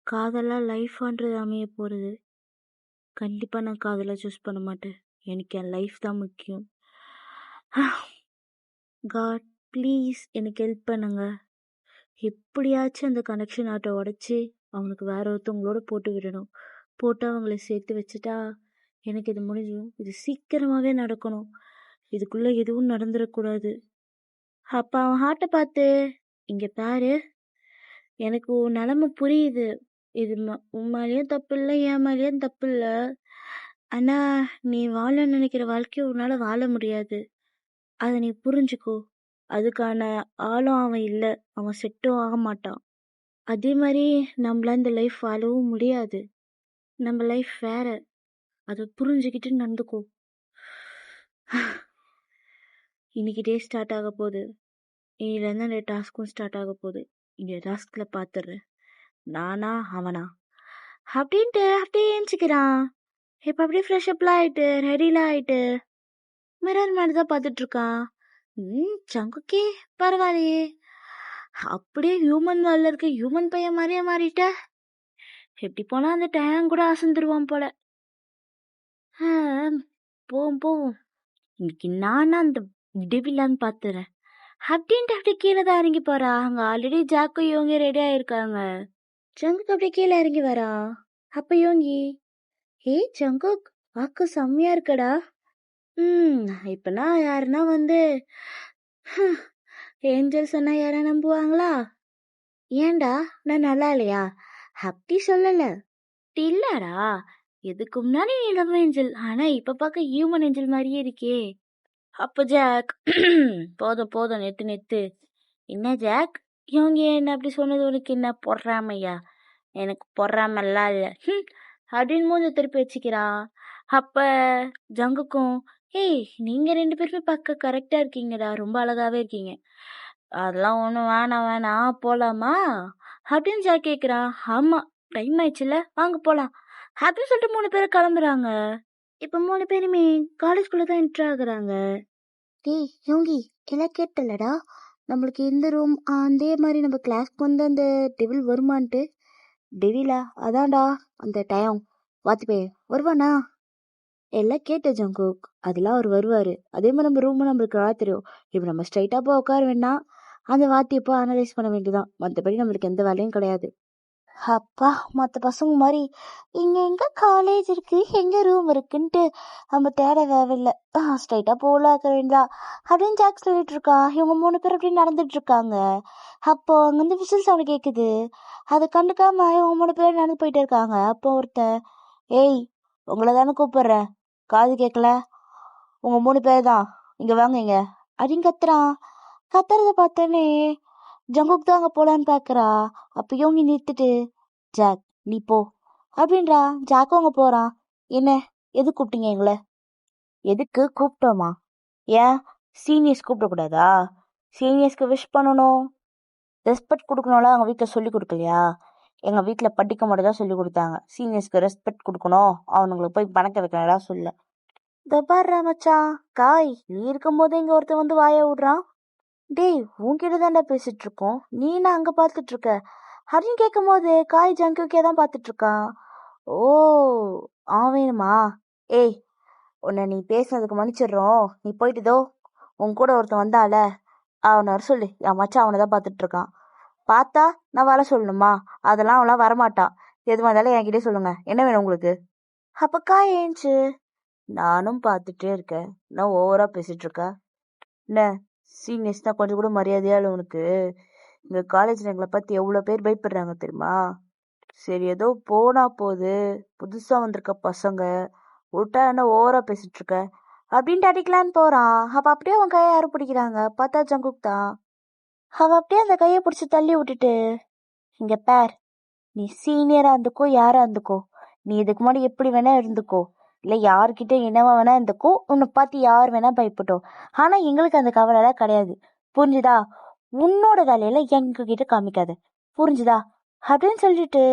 காதலாக லைஃபான்றது அமைய போகிறது. கண்டிப்பாக நான் காதலாக சூஸ் பண்ண மாட்டேன். எனக்கு என் லைஃப் தான் முக்கியம். காட் ப்ளீஸ் எனக்கு ஹெல்ப் பண்ணுங்க. எப்படியாச்சும் அந்த கனெக்ஷன் ஆட்டை உடச்சி அவனுக்கு வேற ஒருத்தவங்களோட போட்டு விடணும். போட்டு அவங்கள சேர்த்து வச்சுட்டா எனக்கு இது முடிஞ்சிடும். இது சீக்கிரமாகவே நடக்கணும். இதுக்குள்ளே எதுவும் நடந்துடக்கூடாது. அப்போ அவன் ஹார்ட்டை பார்த்து, இங்கே பாரு, எனக்கு உன் நிலமை புரியுது. இது உன் மேலேயும் தப்பு இல்லை, என் மேலேயும் தப்பு இல்லை. ஆனால் நீ வாழ நினைக்கிற வாழ்க்கையை உன்னால் வாழ முடியாது. அதை நீ புரிஞ்சுக்கோ. அதுக்கான ஆளும் அவன் இல்லை, அவன் செட்டும் ஆக மாட்டான். அதே மாதிரி நம்மளால இந்த லைஃப் வாழவும் முடியாது. நம்ம லைஃப் வேற, அதை புரிஞ்சுக்கிட்டு நடந்துக்கோ. இன்னைக்கு டே ஸ்டார்ட் ஆக போகுது. இன்னிலேருந்து அந்த டாஸ்க்கும் ஸ்டார்ட் ஆக போகுது. இந்த டாஸ்கில் பார்த்துடுறேன், நானா அவனா அப்படின்ட்டு அப்படியே ஏஞ்சிக்கிறான். இப்போ அப்படியே ஃப்ரெஷ்அப்லாம் ஆயிட்டு ரெடிலாம் ஆயிட்டு மிரர் மாதிரி தான் பார்த்துட்டு இருக்கான். சங்குக்கே பரவாயில்லையே, அப்படியே ஹியூமன் வேர்ல்டில் இருக்க ஹியூமன் பையன் மாதிரியே மாறிட்ட. எப்படி போனா அந்த டேங் கூட அசந்துருவான் போல. போவோம் போவோம், இன்னைக்கு நானா அந்த டெவிலான்னு பார்த்துறேன் அப்படின்ட்டு அப்படியே கீழே தான் இறங்கி போறா. அங்க ஆல்ரெடி ஜாக்கும் யோங்கி ரெடி ஆயிருக்காங்க. ஜங்குக்கு அப்படியே கீழே இறங்கி வரா. அப்ப யோங்கி, ஹே ஜங்குக், வாக்கு செம்மையா இருக்கடா. இப்பனா யாருன்னா வந்து ஏஞ்சல் சொன்னா யாரா நம்புவாங்களா? ஏன்டா நான் நல்லா இல்லையா? அப்படி சொல்லல. அப்படி இல்லடா, எதுக்கு முன்னாடி நீ லவ் ஏஞ்சல், ஆனா இப்ப பார்க்க ஹியூமன் ஏஞ்சல் மாதிரியே இருக்கே. அப்ப ஜாக், போதும் போதும் நெத்து நெத்து. என்ன ஜாக், இவங்க என்ன அப்படி சொன்னது உனக்கு என்ன பொறாமையா? எனக்கு பொறாமல்லாம் இல்லை அப்படின்னு மூஞ்ச திருப்பி வச்சுக்கிறான். அப்ப ஜங்குக்கும், ஏய் நீங்க 2 பேருமே பார்க்க கரெக்டா இருக்கீங்கடா, ரொம்ப அழகாவே இருக்கீங்க. அதெல்லாம் ஒன்றும் வேணாம் வேணாம், போலாமா அப்படின்னு ஜாக் கேட்குறான். ஆமா டைம் ஆயிடுச்சுல, வாங்க போலாம் அப்படின்னு சொல்லிட்டு 3 பேரும் கிளம்புறாங்க. இப்போ 3 பேருமே காலேஜ்குள்ள தான் என்ட்ரு ஆகுறாங்க. டேய் யோங்கி, எல்லாம் கேட்டலடா, நம்மளுக்கு இந்த ரூம் அதே மாதிரி நம்ம கிளாஸ்க்கு வந்து அந்த டெவில் வருமான்ட்டு. டெவிலா? அதான்டா அந்த டைம் வாத்திப்பே வருவானா? எல்லாம் கேட்ட ஜங்குக், அதெல்லாம் அவர் வருவார். அதே மாதிரி நம்ம ரூமும் நம்மளுக்கு நல்லா தெரியும். இப்போ நம்ம ஸ்ட்ரைட்டாக போய் உட்கார வேணாம், அந்த வாத்தியப்போ அனலைஸ் பண்ண வேண்டியதான். மற்றபடி நம்மளுக்கு எந்த வேலையும் கிடையாது. அப்பா, மற்ற பசங்க மாதிரி இங்கே எங்கே காலேஜ் இருக்கு எங்கே ரூம் இருக்குன்ட்டு நம்ம தேட தேவையில்லை, ஸ்ட்ரைட்டாக போகல இருக்க வேண்டியதா அப்படின்னு ஜாக் சொல்லிட்டு இருக்கான். இவங்க 3 பேர் அப்படி நடந்துட்டு இருக்காங்க. அப்போ அங்கேருந்து விசில் சவுண்ட் கேட்குது. அதை கண்டுக்காம இவங்க 3 பேர் நடந்து போயிட்டே இருக்காங்க. அப்போ ஒருத்தன், ஏய் உங்களை தானே கூப்பிடுறேன், காது கேட்கல? உங்க 3 பேர் தான், இங்கே வாங்க இங்க அப்படின்னு கத்துறான். கத்துறத பார்த்தோன்னே ஜங்குக் தான் அங்கே போலான்னு பார்க்குறா. அப்போ யோங்கி நிறுத்திட்டு, ஜாக் நீ போ அப்படின்றா. ஜாக்கும் அங்கே போகிறான். என்ன, எது கூப்பிட்டீங்க எங்களை? எதுக்கு கூப்பிட்டோமா? ஏன் சீனியர்ஸ் கூப்பிடக்கூடாதா? சீனியர்ஸ்க்கு விஷ் பண்ணணும், ரெஸ்பெக்ட் கொடுக்கணும்ல அவங்க வீட்டில் சொல்லி கொடுக்கலையா? எங்கள் வீட்டில் படிக்க மட்டும் தான் சொல்லி கொடுத்தாங்க. சீனியர்ஸ்க்கு ரெஸ்பெக்ட் கொடுக்கணும், அவனுங்களுக்கு போய் பணக்க வைக்கணும்டா சொல்ல. தபார்ரா மச்சான், காய் நீ இருக்கும்போது இங்கே ஒருத்தன் வந்து வாய விடுறான். டேய் உன்கிட்ட தான்டா பேசிட்டு இருக்கோம், நீ நான் அங்கே பார்த்துட்டு இருக்க அப்படின்னு கேட்கும் போது காய் ஜங்குக்கே தான் பார்த்துட்டு இருக்கான். ஓ அவன் வேணுமா? ஏய் உன்னை நீ பேசுனதுக்கு மன்னிச்சிடுறோம், நீ போயிட்டுதோ உன் கூட ஒருத்தன் வந்தால அவனை வர சொல்லு, என் மச்சான் அவனை தான் பார்த்துட்டு இருக்கான். பார்த்தா நான் வர சொல்லணுமா? அதெல்லாம் அவன்லாம் வரமாட்டான். எது வந்தாலும் என்கிட்டே சொல்லுங்க, என்ன வேணும் உங்களுக்கு? அப்போ காய் ஏஞ்சு, நானும் பார்த்துட்டே இருக்கேன், நான் ஓவரா பேசிட்டு இருக்கேன். என்ன சீனியர்ஸ்னா கொஞ்சம் கூட மரியாதையா இல்லை உனக்கு? எங்கள் காலேஜில் எங்களை பற்றி எவ்வளோ பேர் பயப்படுறாங்க தெரியுமா? சரி ஏதோ போனா போகுது, புதுசா வந்திருக்க பசங்க உள்டா என்ன ஓவரா பேசிட்டு இருக்க அப்படின்ட்டு அடிக்கலான்னு போறான். அப்ப அப்படியே அவன் கையை யாரும் பிடிக்கிறாங்க. பார்த்தா ஜங்குக் தான். அவன் அப்படியே அந்த கையை பிடிச்சி தள்ளி விட்டுட்டு, இங்க பேர், நீ சீனியரா இருந்துக்கோ யாரா இருந்துக்கோ, நீ இதுக்கு முன்னாடி எப்படி வேணா இருந்துக்கோ, இல்ல யாருக்கிட்ட என்னவா வேணா இருந்துக்கோ, உன்னை பார்த்து யார் வேணா பயப்பட்டோம். ஆனா எங்களுக்கு அந்த கவலை எல்லாம் கிடையாது, புரிஞ்சுதா? உன்னோட வேலையில எங்க கிட்ட காமிக்காத, புரிஞ்சுதா? அப்படின்னு சொல்லிட்டு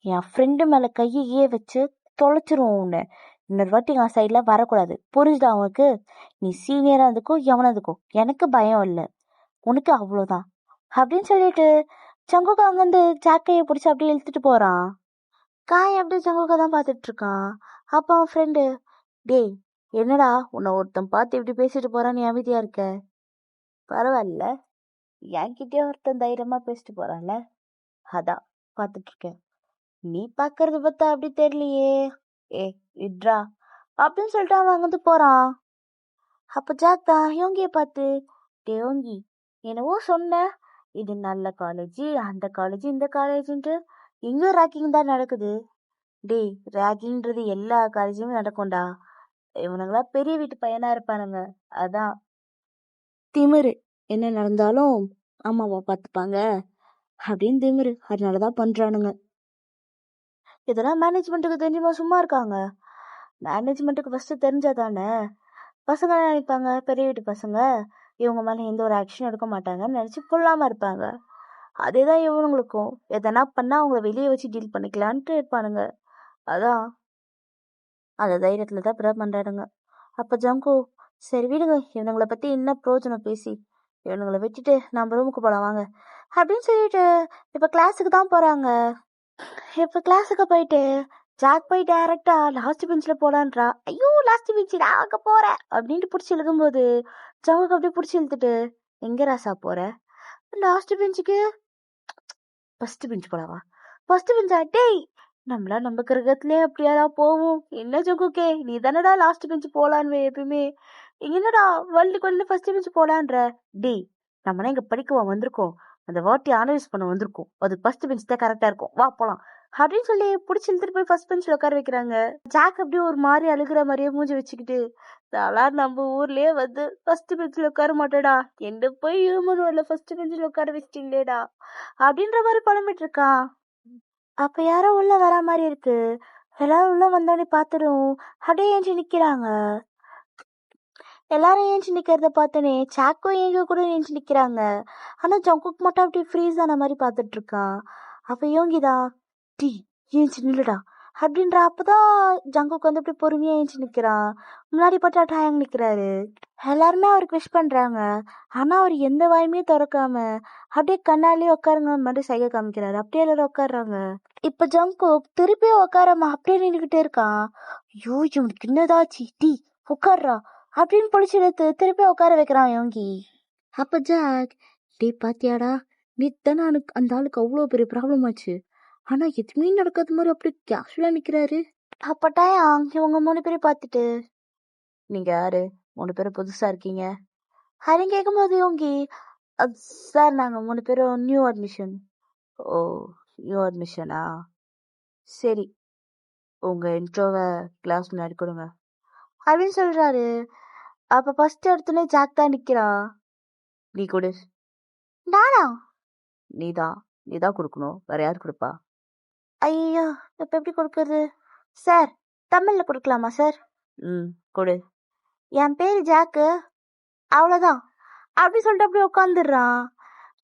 என் ஃப்ரெண்டு மேல கையே வச்சு தொலைச்சிருவோம் உன்னை. இன்னொரு வாட்டி என் சைட்ல வரக்கூடாது, புரிஞ்சுதா உனக்கு? நீ சீனியரா இருந்துக்கோ எவனா இருந்துக்கோ, எனக்கு பயம் இல்லை, உனக்கு அவ்வளவுதான் அப்படின்னு சொல்லிட்டு சங்குக்கு அங்கிருந்து ஜாக்கையை பிடிச்சி அப்படியே இழுத்துட்டு போறான். காய் அப்படியே ஜங்குக்க தான் பார்த்துட்டு இருக்கான். அப்ப அவன் ஃப்ரெண்டு, டேய் என்னடா உன்னை ஒருத்தன் பார்த்து இப்படி பேசிட்டு போறான், நீ அமைதியா இருக்க? பரவாயில்ல, என்கிட்டயே ஒருத்தன் தைரியமா பேசிட்டு போறான்ல, அதான் பார்த்துட்டு இருக்கேன். நீ பாக்குறது பார்த்தா அப்படி தெரியலையே, ஏ விட்ரா அப்படின்னு சொல்லிட்டு அவன் அங்கிருந்து போறான். அப்ப ஜாக் தான் யோங்கிய பார்த்து, டே யோங்கி, என்னவோ சொன்ன, இது நல்ல காலேஜ், அந்த காலேஜ், இந்த காலேஜ்ன்ட்டு எங்கேயும் ரேக்கிங் தான் நடக்குது. டேய், ரேக்கிங்ன்றது எல்லா காலேஜுமே நடக்கும்டா. இவனுங்களா பெரிய வீட்டு பையனா இருப்பானுங்க, அதான் திமிரு. என்ன நடந்தாலும் அம்மாவா பார்த்துப்பாங்க அப்படின்னு திமிரு, அதனாலதான் பண்றானுங்க. இதெல்லாம் மேனேஜ்மெண்ட்டுக்கு தெரிஞ்சுமா சும்மா இருக்காங்க? மேனேஜ்மெண்ட்டுக்கு ஃபர்ஸ்ட் தெரிஞ்சாதானே பசங்க நினைப்பாங்க, பெரிய வீட்டு பசங்க இவங்க மேல எந்த ஒரு ஆக்ஷன் எடுக்க மாட்டாங்கன்னு நினைச்சு கொள்ளாம இருப்பாங்க. அதேதான் இவனுங்களுக்கும், எதனா பண்ணா அவங்கள வெளியே வச்சு டீல் பண்ணிக்கலான்ட்டு இருப்பானுங்க. அதான் அந்த தைரியத்துல தான் ப்ரே பண்றானுங்க. அப்ப ஜங்கு, சரி விடுங்க, இவனுங்களை பத்தி என்ன பிரயோஜனம் பேசி, இவனுங்களை விட்டுட்டு நம்ம ரூமுக்கு போலாம் வாங்க அப்படின்னு சொல்லிட்டு இப்ப கிளாஸுக்கு தான் போறாங்க. இப்ப கிளாஸுக்கு போயிட்டு ஜாக் போய் டைரக்டா லாஸ்ட் பெஞ்ச்ல போலான்றா. ஐயோ லாஸ்ட் பெஞ்ச் நான் அங்க போறேன் அப்படின்ட்டு பிடிச்சி இழுக்கும்போது ஜங்குக்கு அப்படியே பிடிச்சி இழுத்துட்டு, எங்க ராசா போற? லாஸ்ட் பெஞ்சுக்கு. ஃபர்ஸ்ட் பெஞ்ச் போலவா? ஃபர்ஸ்ட் பெஞ்சா? டேய், நம்மளா நம்ம கிரகத்திலே அப்படியாடா போவோம்? என்ன ஜங்குக்கே, நீ தானடா லாஸ்ட் பெஞ்ச் போலான்னு எப்பயுமே, என்னடா வேர்ல்டுக்கு வந்து ஃபர்ஸ்ட் பெஞ்ச் போலான்ற? டேய், நம்மனா இங்க படிக்கவா வந்திருக்கோம், அந்த வாட்டி அனலைஸ் பண்ண வந்திருக்கோம், அது ஃபர்ஸ்ட் பெஞ்ச் தான் கரெக்டா இருக்கும், வா போலாம் அப்படின்னு சொல்லி பிடிச்சி இழுத்துட்டு போய் ஃபர்ஸ்ட் பெஞ்ச்ல உட்கார வைக்கிறாங்க. ஜாக் அப்படியே ஒரு மாதிரி அழுகிற மாதிரியே மூஞ்சி வச்சுக்கிட்டு, நான்லாம் நம்ம ஊர்லயே வந்து ஃபர்ஸ்ட் பெஞ்ச்ல உட்கார மாட்டேடா, என்ன போய் ஹியூமன் வேர்ல்ட்ல ஃபர்ஸ்ட் பெஞ்ச்ல உட்கார வச்சிட்டீங்களேடா அப்படின்ற மாதிரி புலம்பிட்டு இருக்கான். அப்ப யாரோ உள்ள வரா மாதிரி இருக்கு. எல்லாரும் உள்ள வந்தோடனே பார்த்துடும் அப்படியே ஏஞ்சி நிக்கிறாங்க. எல்லாரும் ஏஞ்சி நிக்கிறத பார்த்தனே சாக்கும் ஏங்க கூட ஏஞ்சி நிக்கிறாங்க. ஆனா ஜங்குக் மட்டும் அப்படி ஃப்ரீஸ் ஆன மாதிரி பார்த்துட்டு இருக்கான். அப்ப யோங்கிதான், டி ஏஞ்சி நில்லுடா அப்படின்ற. அப்பதான் ஜங்குக் வந்து அப்படி பொறுமையா ஏஞ்சி நிக்கிறான். முன்னாடி பட்டா டயங் நிக்கிறாரு. எல்லாருமே அவருக்கு விஷ் பண்றாங்க. ஆனா அவர் எந்த வாயுமே திறக்காம அப்படியே கண்ணாலே உட்காருங்க மாதிரி சைகை காமிக்கிறாரு. அப்படியே எல்லாரும் உட்காடுறாங்க. இப்ப ஜங்குக் திருப்பியும் உட்காராம அப்படியே நின்றுகிட்டே இருக்கான். ஐயோ இவனுக்கு என்னதாச்சு, டி உட்கார்றா அப்படின்னு பிடிச்சி எடுத்து திருப்பி உட்கார வைக்கிறான் யோங்கி. அப்ப ஜாக், டே பாத்தியாடா, நேத்தானே அந்த ஆளுக்கு அவ்வளோ பெரிய ப்ராப்ளம் ஆச்சு, ஆனா எதுவுமே நடக்காத மாதிரி அப்படி கேஷுவலா நிக்கிறாரு. அப்ப டயாங் இவங்க 3 பேரும் பார்த்துட்டு, நீங்க யாரு, 3 பேரும் புதுசா இருக்கீங்க அப்படின்னு கேட்கும்போது யோங்கி, சார் நாங்க 3 பேரும் நியூ அட்மிஷன். ஓ, நியூ அட்மிஷனா, சரி உங்க இன்ட்ரோவை கிளாஸ் முன்னாடி கொடுங்க அப்படின்னு சொல்றாரு. அப்ப ஃபர்ஸ்ட் எடுத்துனே ஜாக் தான் நிக்கிறான். நீ கொடு. நானா? நீதான், நீதான் கொடுக்கணும், வேற யார் கொடுப்பா? ஐயோ, இப்ப எப்படி கொடுக்கறது சார்? தமிழ்ல கொடுக்கலாமா சார்? கொடு. என் பேரு ஜாக்கு, அவ்வளவுதான் அப்படி சொல்லிட்டு அப்படியே உட்காந்துடுறான்.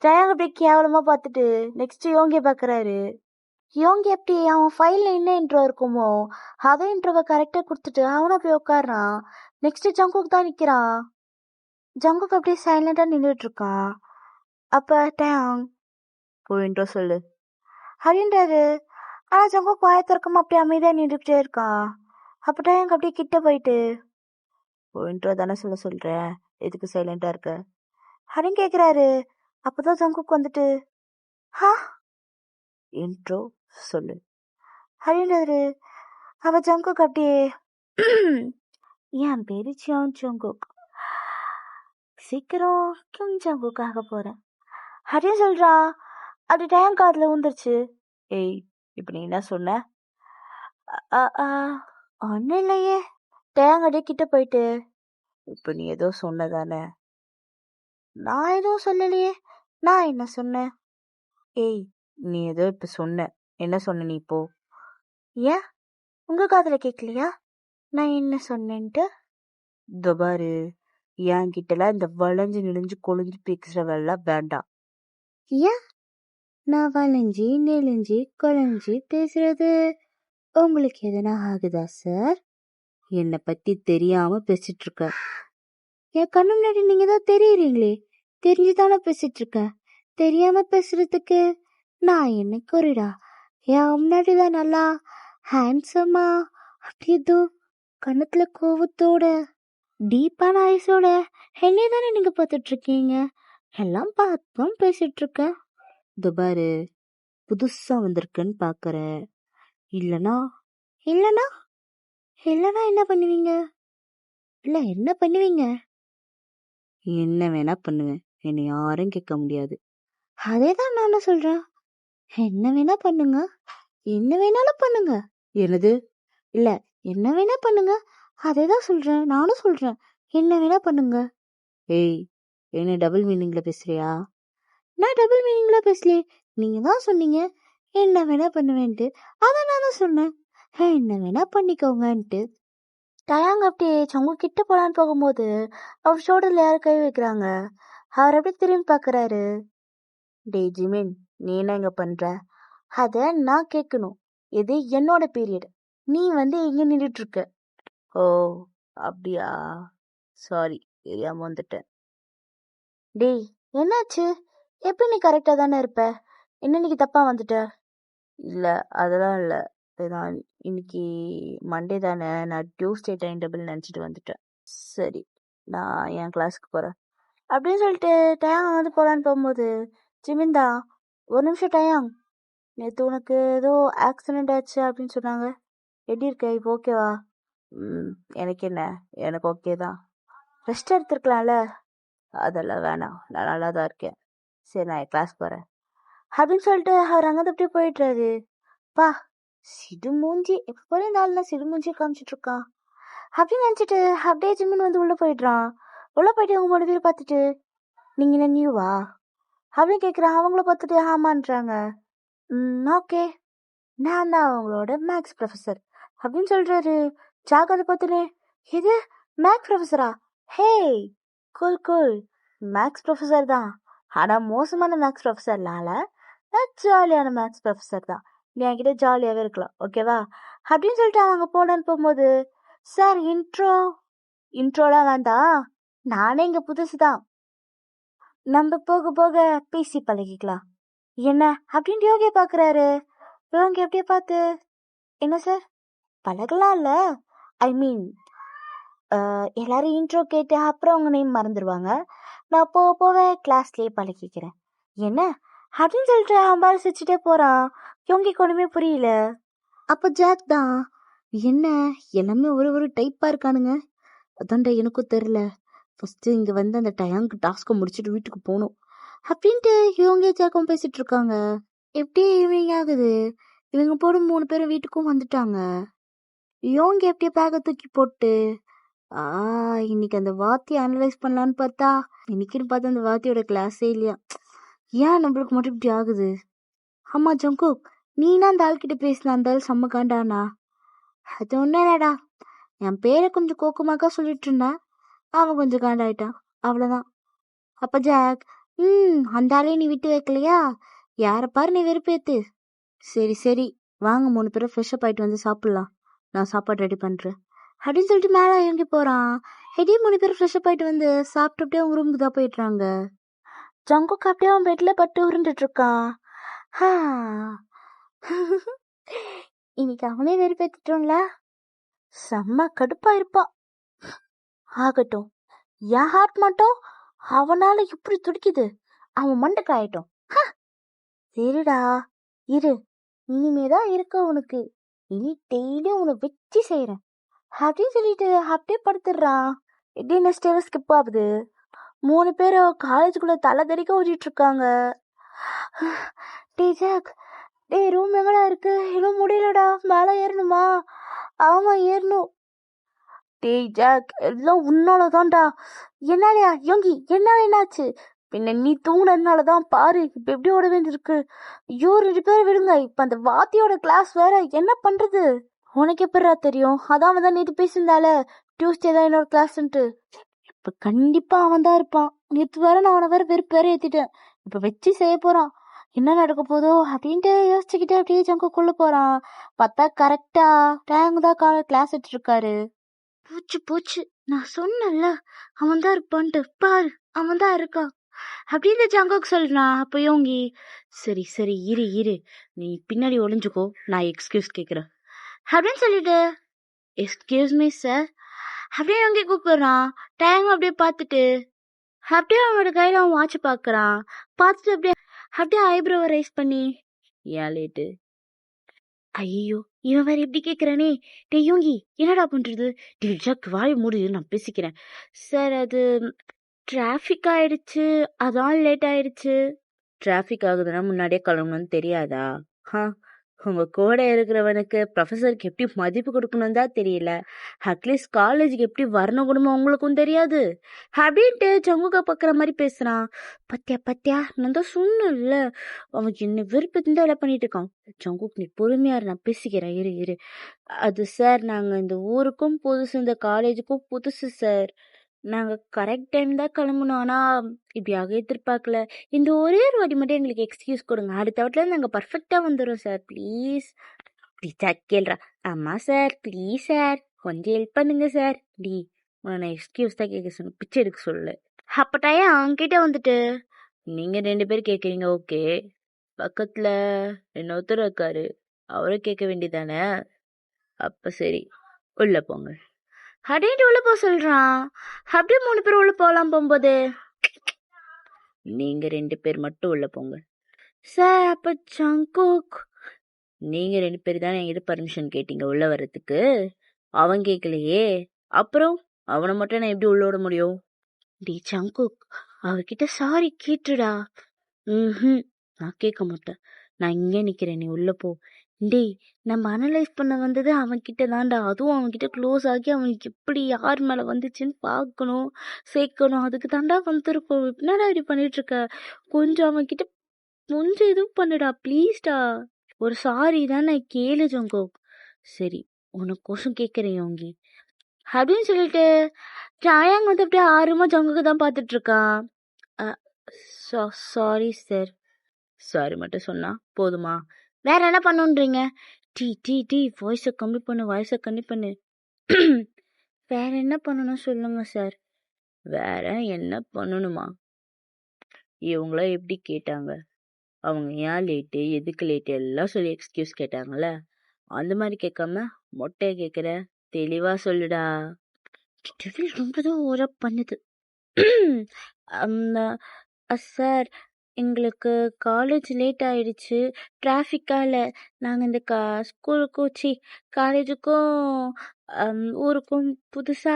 ஜெயாங்க அப்படியே கேவலமா பார்த்துட்டு நெக்ஸ்ட் யோங்கிய பாக்குறாரு. யோங்கி எப்படி அவன் ஃபைல்ல என்ன இன்ட்ரோ இருக்குமோ அதே இன்ட்ரோவை கரெக்டா கொடுத்துட்டு அவனும் அப்படியே உட்காடுறான். நெக்ஸ்ட் ஜங்குக்கு தான் நிக்கிறான். ஜங்குக்கு அப்படியே சைலண்டா நின்றுட்டு இருக்கான். அப்ப டேங், ஒரு இன்ட்ரோ சொல்லு அப்படின்றாரு. ஆனா ஜங்குக்கு வாய திறக்காம அப்படியே அமைதியா நின்றுகிட்டே இருக்கான். அப்ப டேங் அப்படியே கிட்ட போயிட்டு, ஒரு இன்ட்ரோ தானே சொல்ல சொல்றேன், எதுக்கு சைலண்டா இருக்க அப்படின்னு கேக்குறாரு. அப்பதான் ஜங்குக்கு வந்துட்டு, ஹா இன்ட்ரோ சொல்லு அப்படின்றாரு. அவ ஜங்குக் அப்படியே, என் பேரு சியான் ஜங்குக், சீக்கிரம் கிம் ஜங்குக் ஆக போறேன் அப்படின்னு சொல்றா. அப்படி டேங் காதுல ஊந்துருச்சு. ஏய், இப்ப நீ என்ன சொன்ன? ஒன்னும் இல்லையே. தேங்காடியே கிட்ட போயிட்டு. இப்ப நீ ஏதோ சொன்னதானே? நான் எதுவும் சொல்லலையே. நான் என்ன சொன்னேன்? ஏய், நீ ஏதோ இப்ப சொன்ன. என்ன சொன்ன நீ இப்போ? ஏன் உங்க காதுல கேட்கலையா நான் என்ன சொன்னேன்ட்டு? பாரு, என் கிட்டலாம் இந்த வளைஞ்சு நெளிஞ்சு கொழிஞ்சு பேசுறவெல்லாம் வேண்டாம். ஏன் நான் வளைஞ்சி நெளிஞ்சு கொலைஞ்சு பேசுறது உங்களுக்கு எதனா ஆகுதா சார்? என்னை பத்தி தெரியாம பேசிட்டு இருக்க. என் கண்ணு முன்னாடி நீங்க தான் தெரியுறீங்களே, தெரிஞ்சுதானே பேசிட்டு இருக்க. தெரியாம பேசுறதுக்கு நான் என்ன குருடா? என் முன்னாடிதான் நல்லா ஹேண்ட்ஸமா அப்படி ஏதோ கண்ணத்துல கோவத்தோட டீப்பான ஐஸோட என்னைய தானே நீங்க பார்த்துட்டு இருக்கீங்க. எல்லாம் பார்த்தும் பேசிட்டு இருக்க. பாரு, புதுசா வந்திருக்குன்னு பாக்குற. இல்லனா இல்லனா இல்லனா என்ன பண்ணுவீங்க? இல்ல என்ன பண்ணுவீங்க? என்ன வேணா பண்ணுவேன். என்னை யாரும் கேட்க முடியாது. அதேதான் நானும் சொல்றேன். என்ன வேணா பண்ணுங்க, என்ன வேணாலும் பண்ணுங்க. என்னது? இல்ல, என்ன வேணா பண்ணுங்க. அதேதான் சொல்றேன், நானும் சொல்றேன். என்ன வேணா பண்ணுங்க. ஏய், என்ன டபுள் மீனிங்ல பேசுறியா? நான் டபுள் மீனிங்ல பேசலையே. நீங்க தான் சொன்னீங்க என்ன வேணா பண்ணுவேன்ட்டு. அதான் நான் தான் சொன்னேன் என்ன வேணா பண்ணிக்கோங்கன்ட்டு. டயாங்க அப்படியே சங்கு கிட்ட போலான்னு போகும்போது அவர் ஷோல்டர்ல யாரும் கை வைக்கிறாங்க. அவர் அப்படியே திரும்பி பாக்குறாரு. டே ஜிமின், நீ என்ன இங்க பண்ற? அத நான் கேட்கணும். இது என்னோட பீரியட். நீ வந்து இங்க நின்றுட்டு இருக்க. ஓ அப்படியா, சாரி, தெரியாம வந்துட்டேன். டேய், என்னாச்சு? எப்படி நீ கரெக்டா தானே இருப்ப, என்ன இன்னைக்கு தப்பா வந்துட்ட? இல்ல, அதெல்லாம் இல்ல. நான் இன்னைக்கு மண்டே தானே, நான் டியூஸ்டே டைம் டேபிள் நினைச்சிட்டு வந்துட்டேன். சரி, நான் என் கிளாஸுக்கு போறேன் அப்படின்னு சொல்லிட்டு டயாங் வந்து போலான்னு போகும்போது ஜிமின்தா, ஒரு நிமிஷம் டயாங், நேற்று உனக்கு ஏதோ ஆக்சிடென்ட் ஆச்சு அப்படின்னு சொன்னாங்க. எப்படி இருக்க இப்போ? ஓகேவா? எனக்கு என்ன, எனக்கு ஓகே தான். ரெஸ்ட் எடுத்துருக்கலாம்ல. அதெல்லாம் வேணாம், நான் நல்லா தான் இருக்கேன். சரி, நான் என் கிளாஸ் போறேன் அப்படின்னு சொல்லிட்டு அவர் அங்கே அப்படியே போயிட்டுறாரு. பா, சிடுமூஞ்சி, எப்ப போல நாள் சிடுமூஞ்சி காமிச்சிட்டு இருக்கான் அப்படின்னு நினைச்சிட்டு அப்படியே ஜிம்மின் வந்து உள்ள போயிடுறான். உள்ள போயிட்டு அவங்க 3 பேர் பார்த்துட்டு, நீங்க என்ன நியூவா அப்படின்னு கேட்குறான். அவங்கள பார்த்துட்டு ஆமான்றாங்க. ஓகே, நான் தான் அவங்களோட மேக்ஸ் ப்ரொஃபஸர் அப்படின்னு சொல்றாரு. ஜாக் அதை பார்த்துட்டு, இது மேக்ஸ் ப்ரொஃபஸரா? ஹே, கூல் கூல், மேக்ஸ் ப்ரொஃபஸர் தான். ஆனா மோசமான மேக்ஸ் ப்ரொஃபஸர்னால நான் ஜாலியான மேக்ஸ் ப்ரொஃபஸர் தான். நீ என்கிட்ட ஜாலியாவே இருக்கலாம், ஓகேவா அப்படின்னு சொல்லிட்டு அவங்க போனான்னு போகும்போது, சார் இன்ட்ரோலாம் வேண்டாம், நானே இங்க புதுசுதான், நம்ம போக போக பேசி பழகிக்கலாம் என்ன அப்படின்னு யோகிய பாக்குறாரு. யோகி எப்படியே பார்த்து, என்ன சார் பழகலாம்ல, ஐ மீன் எல்லாரும் இன்ட்ரோ கேட்டு அப்புறம் அவங்க நேம் மறந்துடுவாங்க. நான் போக போக கிளாஸ்லயே பழகிக்கிறேன் என்ன அப்படின்னு சொல்லிட்டு அவன் பால் சிரிச்சுட்டே போறான். யோங்கிக்கு ஒண்ணுமே புரியல. அப்ப ஜாக் தான், என்ன எல்லாமே ஒரு டைப்பா இருக்கானுங்க, அதான்டா எனக்கும் தெரியல. ஃபர்ஸ்ட் இங்க வந்து அந்த டயாங்க்கு டாஸ்க்கை முடிச்சுட்டு வீட்டுக்கு போகணும் அப்படின்ட்டு இவங்க ஜாக்கும் பேசிட்டு இருக்காங்க. எப்படி ஈவினிங் ஆகுது, இவங்க போட 3 பேரும் வீட்டுக்கும் வந்துட்டாங்க. இவங்க எப்படியே பேக்கை தூக்கி போட்டு, இன்னைக்கு அந்த வாத்தியை அனலைஸ் பண்ணலான்னு பார்த்தா, இன்னைக்குன்னு பார்த்தா அந்த வாத்தியோட கிளாஸே இல்லையா. ஏன் நம்மளுக்கு மட்டும் இப்படி ஆகுது? ஆமா ஜங்குக், நீனா அந்த ஆள்கிட்ட பேசின அந்த ஆள் செம்ம காண்டானா? அது ஒன்றும் இல்லடா, என் பேரை கொஞ்சம் கோக்கமாக்கா சொல்லிட்டு இருந்தேன், அவன் கொஞ்சம் காண்டாயிட்டான், அவ்வளோதான். அப்ப ஜாக், அந்த ஆளையும் நீ விட்டு வைக்கலையா? யாரை பாரு நீ வெறுப்பேத்து. சரி சரி, வாங்க 3 பேரும் ஃப்ரெஷ் அப் ஆயிட்டு வந்து சாப்பிடலாம், நான் சாப்பாடு ரெடி பண்றேன் அப்படின்னு சொல்லிட்டு மேலே இறங்கி போறான். ஹெடி 3 பேரும் ஃப்ரெஷ் அப் ஆயிட்டு வந்து சாப்பிட்டு அப்படியே அவங்க ரூமுக்கு தான் போயிடுறாங்க. ஜங்குக் அப்படியே அவன் பெட்ல பட்டு உருண்டுட்டு இருக்கான். இன்னைக்கு அவனே வெறுப்பேத்துட்டோம்ல, செம்ம கடுப்பா இருப்பான். ஆகட்டும், என் ஹார்ட் மட்டும் அவனால இப்படி துடிக்குது, அவன் மண்டக்காயிட்டும். சரிடா, இரு, இனிமேதான் இருக்க உனக்கு, இனி டெய்லியும் உன்னை வச்சு செய்யறேன் அப்படின்னு சொல்லிட்டு அப்படியே படுத்துடுறான். எப்படி நெக்ஸ்ட் ஸ்கிப் ஆகுது. 3 பேரும் காலேஜுக்குள்ள தலை தெறிக்க ஓடிட்டு இருக்காங்க. டே ஜாக், டேய் ரூம் எங்கடா இருக்கு? இன்னும் முடியலடா, மேலே ஏறணுமா? ஆமா ஏறணும். டேய் ஜாக், எல்லாம் உன்னாலதான்டா. என்னாலயா யோங்கி? என்னால என்னாச்சு? பின்ன நீ தூங்குனதுனாலதான் பாரு இப்ப எப்படி ஓட வேண்டியிருக்கு. ஐயோ 2 பேரும் விடுங்க, இப்ப அந்த வாத்தியோட கிளாஸ் வேற, என்ன பண்றது? உனக்கு எப்படா தெரியும்? அதான் அவன் தான் நேற்று பேசியிருந்தால டியூஸ்டே தான் என்னோட கிளாஸ்ன்ட்டு. இப்ப கண்டிப்பா அவன் தான் இருப்பான். நேற்று வேற நான் அவனை வேற வெறுப்பு வேற ஏத்திட்டேன். இப்ப வச்சு செய்ய போறான். என்ன நடக்க போதோ அப்படின்ட்டு யோசிச்சுக்கிட்டே அப்படியே ஜங்குக்குள்ள போறான். பார்த்தா கரெக்டா டேங் தான் கிளாஸ் எடுத்துருக்காரு. போச்சு போச்சு, நான் சொன்னேன்ல அவன் தான் இருப்பான்ட்டு, பாரு அவன் தான் இருக்கான் அப்படின்னு ஜங்குக்கு சொல்றான். அப்ப யோங்கி, சரி சரி இரு இரு, நீ பின்னாடி ஒளிஞ்சுக்கோ, நான் எக்ஸ்கியூஸ் கேக்குறேன் அப்படின்னு சொல்லிட்டு, எக்ஸ்கியூஸ் மீ சார் அப்படியே யோங்கி கூப்பிடுறான். டேங் அப்படியே பார்த்துட்டு அப்படியே அவனோட கையில அவன் வாட்ச் பாக்குறான். பார்த்துட்டு அப்படியே அப்படியே ஐப்ரோவை ரைஸ் பண்ணி, ஏன் லேட்டு? ஐயோ இவன் வேற எப்படி கேக்குறானே. டே யோங்கி என்னடா பண்றது? டே ஜக் வாய் மூடு, நான் பேசிக்கிறேன். சார் அது டிராஃபிக் ஆயிடுச்சு, அதான் லேட் ஆயிடுச்சு. டிராஃபிக் ஆகுதுன்னா முன்னாடியே கிளம்பணும்னு தெரியாதா? உங்க கூட இருக்கிறவனுக்கு ப்ரொஃபஸருக்கு எப்படி மதிப்பு கொடுக்கணும் தான் தெரியல. அட்லீஸ்ட் காலேஜுக்கு எப்படி வரணும் குடும்பம் உங்களுக்கும் தெரியாது அப்படின்ட்டு ஜங்குக்கா பாக்குற மாதிரி பேசுறான். பத்தியா பத்தியா, நான் தான் சொன்னேன்ல அவன் என்ன விருப்பத்தின் வேலை பண்ணிட்டு இருக்கான். ஜங்குக் நீ பொறுமையா இரு, நான் பேசிக்கிறேன், இரு இரு. அது சார், நாங்க இந்த ஊருக்கும் புதுசு, இந்த காலேஜுக்கும் புதுசு சார். நாங்க கரெக்ட் டைம் தான் கிளம்பணும், ஆனா இப்படியாக எதிர்பார்க்கல. இந்த ஒரே ஒரு வாட்டி மட்டும் எங்களுக்கு எக்ஸ்கியூஸ் கொடுங்க, அடுத்த வாட்டில நாங்க பர்ஃபெக்டா வந்துடும் சார் ப்ளீஸ். டீச்சர் கேள்றா. ஆமா சார் ப்ளீஸ் சார், கொஞ்சம் ஹெல்ப் பண்ணுங்க சார். டி உன்னை எக்ஸ்கியூஸ் தான் கேட்க சொன்ன, பிச்சை எடுக்க சொல்லு. அப்பட்டாயா அவன்கிட்ட வந்துட்டு, நீங்க 2 பேர் கேக்குறீங்க ஓகே, பக்கத்துல இன்னொருத்தர் இருக்காரு, அவரை கேட்க வேண்டியதானே? அப்ப சரி உள்ள போங்க அப்படின்ட்டு உள்ள போக சொல்றான். அப்படியே 3 பேர் உள்ள போகலாம். போகும்போது நீங்க 2 பேர் மட்டும் உள்ள போங்க சார். அப்ப ஜங்குக், நீங்க 2 பேர் தானே என்கிட்ட பர்மிஷன் கேட்டீங்க உள்ள வர்றதுக்கு, அவன் கேட்கலையே, அப்புறம் அவனை மட்டும் நான் எப்படி உள்ள விட முடியும்? டி ஜங்குக், அவர்கிட்ட சாரி கேட்டுடா. நான் கேட்க மாட்டேன், நான் இங்கே நிக்கிறேன், நீ உள்ள போ. டேய் நம்ம அனலைஸ் பண்ண வந்தது அவன்கிட்ட தான்டா, அதுவும் அவன்கிட்ட க்ளோஸ் ஆகி அவனுக்கு எப்படி யார் மேல வந்துச்சுன்னு பார்க்கணும் சேர்க்கணும், அதுக்கு தாண்டா வந்துருக்கோம். என்னடா இப்படி பண்ணிட்டு இருக்க? கொஞ்சம் அவன்கிட்ட கொஞ்சம் இதுவும் பண்ணுடா ப்ளீஸ்டா, ஒரு சாரி தானே கேளு ஜங்கோ. சரி உனக்கோசம் கேட்குறேன் யோங்கி அப்படின்னு சொல்லிட்டு ஜாயாங் வந்து அப்படியே ஆர்வமா ஜங்குக்கு தான் பார்த்துட்டு இருக்கான். Sorry sir. சாரி மட்டும் சொன்னா போதுமா? வேற என்ன பண்ணுன்றீங்க? டி டி டி வாய்ஸை கம்மி பண்ணு, வாய்ஸை கம்மி பண்ணு. வேற என்ன பண்ணணும் சொல்லுங்க சார். வேற என்ன பண்ணணுமா? இவங்கள எப்படி கேட்டாங்க? அவங்க ஏன் லேட்டு, எதுக்கு லேட்டு எல்லாம் சொல்லி எக்ஸ்கியூஸ் கேட்டாங்கல்ல, அந்த மாதிரி கேட்காம மொட்டையை கேட்குற, தெளிவா சொல்லுடா. ரொம்ப தான் ஓரா பண்ணுது. சார் எங்களுக்கு காலேஜ் லேட் ஆயிடுச்சு டிராஃபிக்கால, நாங்கள் இந்த ஸ்கூலுக்கும் காலேஜுக்கும் ஊருக்கும் புதுசா,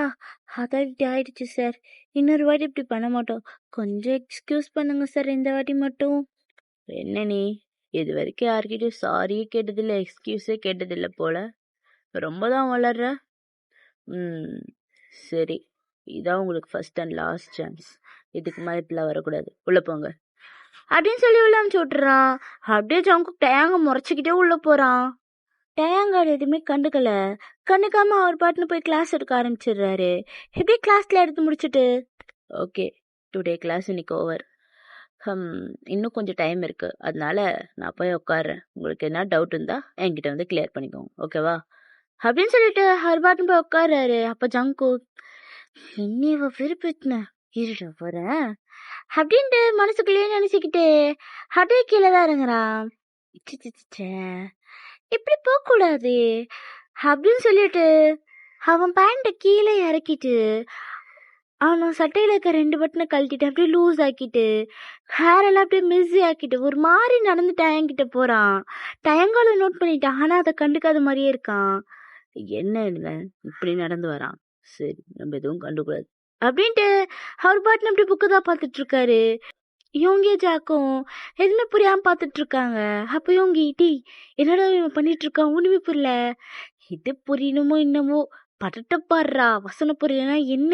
அதான் இப்படி ஆயிடுச்சு சார். இன்னொரு வாட்டி இப்படி பண்ண மாட்டோம், கொஞ்சம் எக்ஸ்கியூஸ் பண்ணுங்க சார் இந்த வாட்டி மட்டும். என்ன நீ இது வரைக்கும் யார்கிட்டயும் சாரியே கேட்டதில்லை, எக்ஸ்கியூஸே கேட்டதில்லை போல, ரொம்ப தான் வளர்ற. சரி இதான் உங்களுக்கு ஃபர்ஸ்ட் அண்ட் லாஸ்ட் சான்ஸ், இதுக்கு மாதிரி இப்படிலாம் வரக்கூடாது, உள்ள போங்க அப்படின்னு சொல்லி உள்ள அனுப்பிச்சு விட்டுறான். அப்படியே ஜங்குக் டேங்க முறைச்சிக்கிட்டே உள்ள போறான். டேங்காடு எதுவுமே கண்டுக்காம அவர் பாட்டுன்னு போய் கிளாஸ் எடுக்க ஆரம்பிச்சிடுறாரு. எப்படி கிளாஸ்ல எடுத்து முடிச்சுட்டு, ஓகே டுடே கிளாஸ் இன்னைக்கு ஓவர், இன்னும் கொஞ்சம் டைம் இருக்கு, அதனால நான் போய் உட்காடுறேன், உங்களுக்கு என்ன டவுட் இருந்தா என்கிட்ட வந்து கிளியர் பண்ணிக்கோங்க ஓகேவா அப்படின்னு சொல்லிட்டு அவர் பாட்டுன்னு போய் உட்காடுறாரு. அப்ப ஜங்குக், இன்னைவ விருப்பத்தின இருட போறேன் அப்படின்ட்டு மனசுக்குள்ளேயே நினைச்சுக்கிட்டு அப்படியே கீழே தான் இறங்குறான். இப்படி போக கூடாது அப்படின்னு சொல்லிட்டு அவன் பேண்ட கீழே இறக்கிட்டு அவன் சட்டையில இருக்க 2 பட்டனை கழட்டிட்டு அப்படியே லூஸ் ஆக்கிட்டு ஹேர் எல்லாம் அப்படியே மிஸ்ஸி ஆக்கிட்டு ஒரு மாதிரி நடந்து டயங்கிட்ட போறான். டயங்கால நோட் பண்ணிட்டான், ஆனா அதை கண்டுக்காத மாதிரியே இருக்கான். என்ன இல்லை இப்படி நடந்து வரான், சரி நம்ம எதுவும் கண்டுக்கூடாது அப்படின்ட்டு அவர் பாட்டுன்னு அப்படி புக்கு தான் பார்த்துட்டு இருக்காரு. யோங்கிய ஜாக்கும் எதுவுமே புரியாம பார்த்துட்டு இருக்காங்க. அப்போ யோங்கி டீ என்னடா இவன் பண்ணிட்டு இருக்கான் ஒண்ணுமே புரியல. இது புரியணுமோ என்னமோ படட்ட பாடுறா வசனம் புரியலனா என்ன.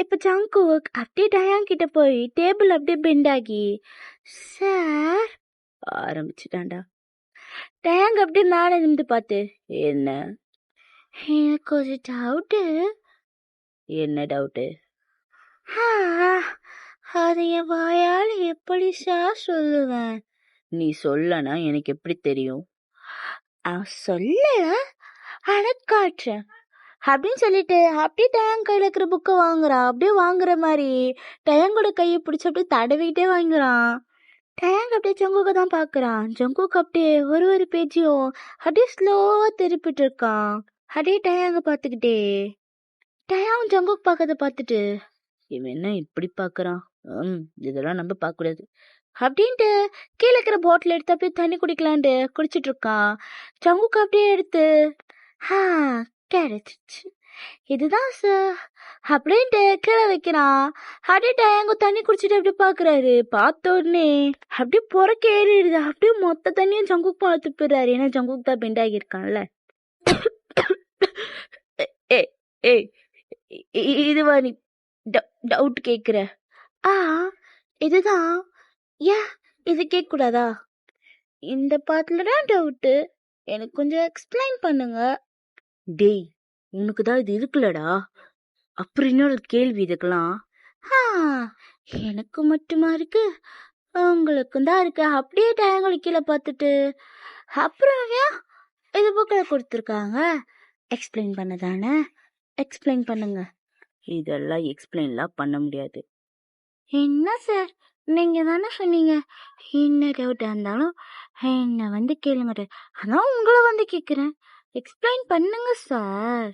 இப்ப ஜாங்கோக் அப்படியே டயாங் கிட்ட போய் டேபிள் அப்படியே பெண்ட் ஆகி சார் ஆரம்பிச்சுட்டான்டா. டயாங் அப்படியே மேலே நின்று பார்த்து என்ன எனக்கு ஒரு டவுட்டு. என்ன டவுட்டு? அதை என் வாயால் எப்படி சார் சொல்லுவேன்? நீ சொல்லனா எனக்கு எப்படி தெரியும்? சொல்ல அடக்காற்றேன் அப்படின்னு சொல்லிட்டு அப்படியே டயாங் கையில் இருக்கிற புக்கை வாங்குறான். அப்படியே வாங்குற மாதிரி டயாங்கோட கையை பிடிச்சி அப்படியே தடவிக்கிட்டே வாங்குறான். டயாங் அப்படியே ஜங்குக்கை தான் பார்க்குறான். ஜங்குக்கு அப்படியே ஒரு பேஜையும் அப்படியே ஸ்லோவாக திருப்பிட்டு இருக்கான். அப்படியே டயாங்க பார்த்துக்கிட்டே டயாங் ஜங்குக் பார்க்கறத பார்த்துட்டு இவன் என்ன இப்படி பார்க்குறான், இதெல்லாம் நம்ம பார்க்கக்கூடாது அப்படின்ட்டு கீழே இருக்கிற பாட்டில் எடுத்து அப்படியே தண்ணி குடிக்கலான்ட்டு குடிச்சிட்டு இருக்கான். ஜங்குக்கு அப்படியே எடுத்து கிடைச்சிச்சு இதுதான் சார் அப்படின்ட்டு கீழே வைக்கிறான். அப்படியே டயாங்கோ தண்ணி குடிச்சிட்டு அப்படியே பார்க்குறாரு. பார்த்த உடனே அப்படியே புறக்க ஏறிடுது. அப்படியே மொத்த தண்ணியும் ஜங்குக் பார்த்து போயிடுறாரு. ஏன்னா ஜங்குக் தான் பெண்ட் ஆகியிருக்கான்ல. ஏய் இதுவா நீ டவுட் கேட்குற? இதுதான். ஏன் இது கேட்கக்கூடாதா? இந்த பாட்டில் தான் டவுட்டு, எனக்கு கொஞ்சம் எக்ஸ்பிளைன் பண்ணுங்க. டேய் உனக்கு தான் இது இருக்குல்லடா, அப்புறம் இன்னொரு கேள்வி இதுக்கெல்லாம். எனக்கு மட்டுமா இருக்கு, உங்களுக்கும் தான் இருக்கு. அப்படியே டயங்களை கீழே பார்த்துட்டு அப்புறம் ஏன் இது புக்கில் கொடுத்துருக்காங்க, எக்ஸ்பிளைன் பண்ணதானே, எக்ஸ்பிளைன் பண்ணுங்க. இதெல்லாம் எக்ஸ்பிளைன்லாம் பண்ண முடியாது. என்ன சார் நீங்கள் தானே சொன்னீங்க என்ன டவுட்டாக இருந்தாலும் என்னை வந்து கேளுங்க, அதான் உங்களை வந்து கேட்குறேன், எக்ஸ்பிளைன் பண்ணுங்க சார்.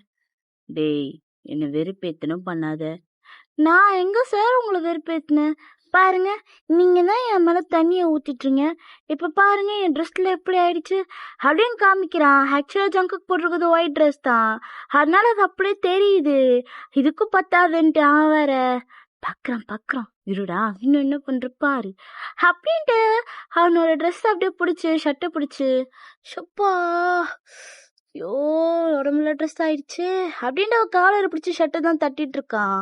டேய் என்னை வெறுப்பேத்தனும் பண்ணாத. நான் எங்க சார் உங்களை வெறுப்பேத்தினேன்? பாருங்க நீங்க தான் என் மேல தண்ணியை ஊத்திட்டுருங்க. இப்ப பாருங்க என் ட்ரெஸ்ல எப்படி ஆயிடுச்சு அப்படின்னு காமிக்கிறான். ஆக்சுவலா ஜங்குக்கு போட்டிருக்கிறது ஒயிட் ட்ரெஸ் தான், அதனால அது அப்படியே தெரியுது. இதுக்கும் பத்தாதுன்ட்டு அவன் வேற பக்கம் இருடா இன்னும் என்ன பண்ற பாரு அப்படின்ட்டு அவனோட ட்ரெஸ் அப்படியே பிடிச்சி ஷர்ட்டை பிடிச்சி சொப்பா ஐயோ உடம்புல ட்ரெஸ் ஆயிடுச்சு அப்படின்ட்டு அவன் காலரை பிடிச்சி ஷர்ட்டை தான் தட்டிட்டு இருக்கான்.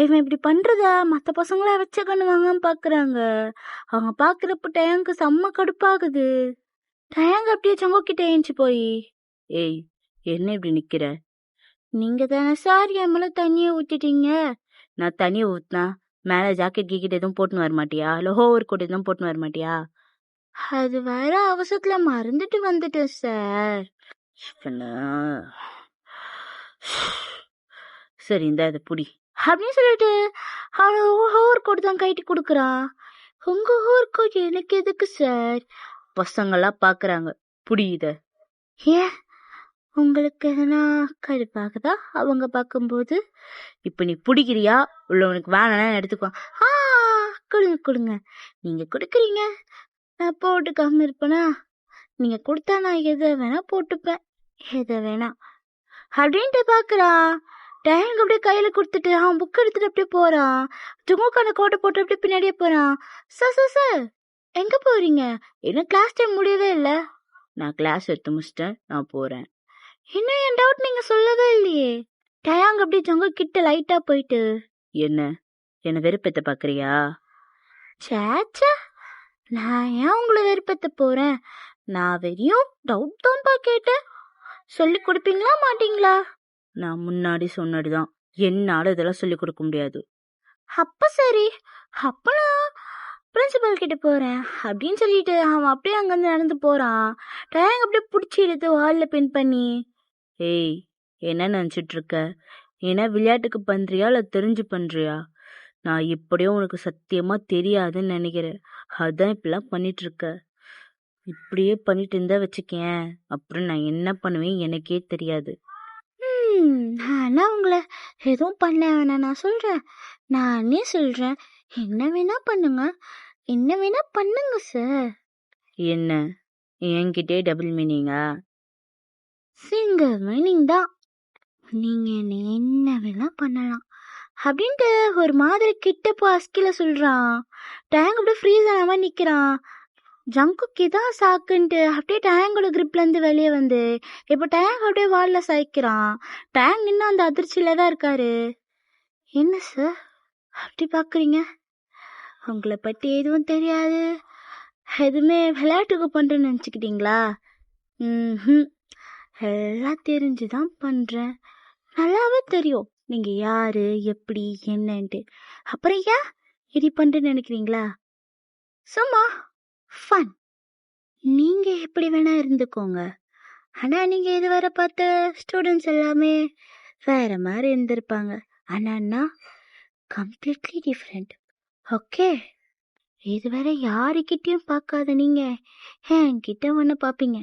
இவன் இப்படி பண்றதா மற்ற பசங்கள வச்ச கண்ணு வாங்காம பாக்குறாங்க. அவங்க பாக்குறப்ப டயங்கு செம்ம கடுப்பாகுது. டயங்கு அப்படியே சங்கோக்கிட்ட ஏஞ்சி போய் ஏய் என்ன இப்படி நிக்கிற? நீங்க தானே சார் என் மேல தண்ணியை ஊத்திட்டீங்க. நான் தண்ணியை ஊத்தினா மேல ஜாக்கெட் கீக்கெட் எதுவும் போட்டுன்னு வர மாட்டியா, இல்லை ஓவர் கோட் எதுவும் போட்டுன்னு வர மாட்டியா? அது வேற அவசரத்துல மறந்துட்டு வந்துட்டேன் சார். சரி இந்த அதை புடி அப்படின்னு சொல்லிட்டு அவன் ஓவர் கோட் தான் கைட்டி கொடுக்குறான். உங்க ஓவர் கோட் எனக்கு எதுக்கு சார்? பசங்கள்லாம் பாக்குறாங்க, புரியுத? ஏன் உங்களுக்கு எதனா கடுப்பாகுதா அவங்க பார்க்கும்போது? இப்ப நீ பிடிக்கிறியா உள்ளவனுக்கு வேணா எடுத்துக்கோ. கொடுங்க கொடுங்க, நீங்க கொடுக்குறீங்க நான் போட்டுக்காம இருப்பேனா? நீங்க கொடுத்தா நான் எதை வேணா போட்டுப்பேன், எதை வேணா அப்படின்ட்டு பாக்குறான். டயனுக்கு அப்படியே கையில கொடுத்துட்டு அவன் புக் எடுத்துட்டு அப்படியே போறான். ஜுங்குக்கான கோட்டை போட்டு அப்படியே பின்னாடியே போறான். சார் எங்க போறீங்க? என்ன கிளாஸ் டைம் முடியவே இல்லை. நான் கிளாஸ் எடுத்து முடிச்சிட்டேன், நான் போறேன். இன்னும் என் டவுட் நீங்க சொல்லவே இல்லையே. டயாங் அப்படி ஜங்கு கிட்ட லைட்டா போயிட்டு என்ன வெறுப்பேத்த பாக்குறியா? சேச்சா நான் ஏன் உங்களை வெறுப்பேத்த போறேன்? நான் வெறியும் டவுட் தான்ப்பா கேட்டேன். சொல்லி கொடுப்பீங்களா மாட்டீங்களா? நான் முன்னாடி சொன்னதுதான், என்னால இதெல்லாம் சொல்லி கொடுக்க முடியாது. அப்ப சரி, அப்ப நான் பிரின்சிபல் கிட்ட போறேன் அப்படின்னு சொல்லிட்டு அவன் அப்படியே அங்கிருந்து நடந்து போறான். டயங் அப்படியே பிடிச்சி எடுத்து வால்ல பின் பண்ணி ஏய் என்ன நினச்சிட்டு இருக்க? ஏன்னா விளையாட்டுக்கு பண்றியா இல்லை தெரிஞ்சு பண்றியா? நான் இப்படியும் உனக்கு சத்தியமா தெரியாதுன்னு நினைக்கிறேன், அதான் இப்படிலாம் பண்ணிட்டு இருக்க. இப்படியே பண்ணிட்டு இருந்தா வச்சுக்கேன், அப்புறம் நான் என்ன பண்ணுவேன் எனக்கே தெரியாது. ஆனா உங்களை எதுவும் பண்ண வேணாம், நான் சொல்றேன், நானே சொல்றேன், என்ன வேணா பண்ணுங்க, என்ன வேணா பண்ணுங்க சார். என்ன என்கிட்டே டபுள் மீனிங்கா? சிங்கிள் மீனிங் தான். நீங்க என்ன வேணா பண்ணலாம், அப்படின்ட்டு ஒரு மாதிரி கிட்ட போ அஸ்கில சொல்றான். டேங்க் அப்படியே ஃப்ரீஸ் ஆன மாதிரி நிக்கிறான். ஜங்குக்கு இதான் சாக்குன்ட்டு அப்படியே டேங்கோட கிரிப்ல இருந்து வெளியே வந்து இப்போ டேங்க் அப்படியே வால்ல சாய்க்கிறான். டேங்க் இன்னும் அந்த அதிர்ச்சியில தான் இருக்காரு. என்ன சார் அப்படி பாக்குறீங்க? உங்களை பத்தி எதுவும் தெரியாது, எதுவுமே விளையாட்டுக்கு பண்றேன்னு நினச்சிக்கிட்டீங்களா? எல்லாம் தெரிஞ்சுதான் பண்றேன். நல்லாவே தெரியும் நீங்க யாரு எப்படி என்னன்ட்டு. அப்புறம் ஏன் இது பண்றேன்னு நினைக்கிறீங்களா? சும்மா ஃபன். நீங்க எப்படி வேணா இருந்துக்கோங்க, ஆனா நீங்க இதுவரை பார்த்த ஸ்டூடெண்ட்ஸ் எல்லாமே வேற மாதிரி இருந்திருப்பாங்க. ஆனா நான் கம்ப்ளீட்லி டிஃப்ரெண்ட். ஓகே, இதுவரை யாருக்கிட்டையும் பார்க்காத நீங்க என்கிட்ட ஒன்று பார்ப்பீங்க.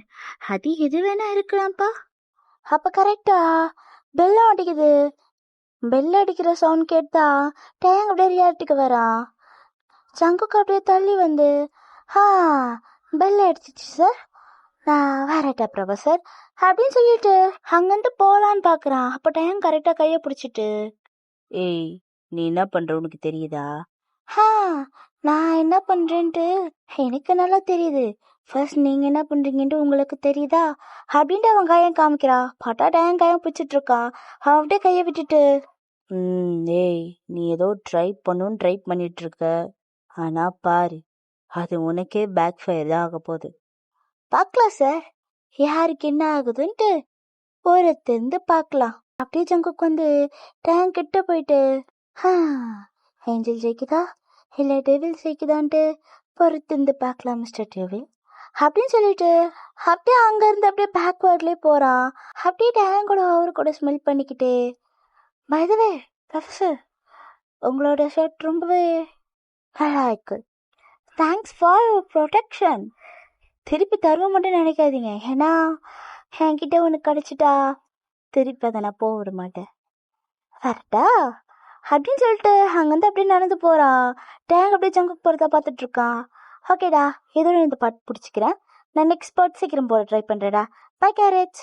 அது எது வேணா இருக்கலாம்ப்பா. அப்ப கரெக்டா பெல் அடிக்குது. பெல் அடிக்கிற சவுண்ட் கேட்டா டேங்க் அப்படியே ரியாலிட்டிக்கு வரான். ஜங்குக்கு அப்படியே தள்ளி வந்து பெல் அடிச்சிச்சு சார், நான் வரட்டா ப்ரொஃபசர் அப்படின்னு சொல்லிட்டு அங்கிருந்து போலான்னு பாக்குறான். அப்ப டேங்க் கரெக்டா கைய பிடிச்சிட்டு, ஏய் நீ என்ன பண்ற உனக்கு தெரியுதா? நான் என்ன பண்றேன்ட்டு எனக்கு நல்லா தெரியுது. ஃபர்ஸ்ட் நீங்க என்ன பண்றீங்கன்ட்டு உங்களுக்கு தெரியுதா அப்படின்ட்டு அவன் கையம் காமிக்கிறா. பட்டா டேங்க் கையம் பிடிச்சிட்டு இருக்கான். அவன் அப்படியே கையை விட்டுட்டு, ஏய் நீ ஏதோ ட்ரை பண்ணிட்டு இருக்க, ஆனா பாரு அது உனக்கே பேக் ஃபயர் தான் ஆக போகுது. பார்க்கலாம் சார் யாருக்கு என்ன ஆகுதுன்ட்டு பொறுத்திருந்து பார்க்கலாம். அப்படியே ஜங்குக்கு வந்து டேங்க் கிட்ட போயிட்டு, ஏஞ்சல் ஜெயிக்குதா இல்லை டெவில் ஜெயிக்குதான்ட்டு பொறுத்திருந்து பார்க்கலாம் மிஸ்டர் டெவில் அப்படின்னு சொல்லிட்டு அப்படியே அங்கேருந்து அப்படியே பேக்வேர்ட்லேயே போகிறான். அப்படியே டேங்கோட அவரு கூட ஸ்மெல் பண்ணிக்கிட்டே, பை தி வே ப்ரொஃபஸர் உங்களோட ஷர்ட் ரொம்பவே நல்லா இருக்கு, தேங்க்ஸ் ஃபார் ப்ரொடெக்ஷன். திருப்பி தருவ மட்டும் நினைக்காதீங்க, ஏன்னா என்கிட்ட ஒன்று கிடச்சிட்டா திருப்பி அதை நான் போக விட மாட்டேன். கரெக்டா அப்படின்னு சொல்லிட்டு அங்கேருந்து அப்படியே நடந்து போகிறான். டேங்க் அப்படியே ஜங்குக்கு போகிறதா பார்த்துட்டு இருக்கான். ஓகேடா இதோட இந்த பாட்டு பிடிச்சிக்கிறேன், நான் நெக்ஸ்ட் பாட் சீக்கிரம் போட ட்ரை பண்ணுறேடா. By carrot.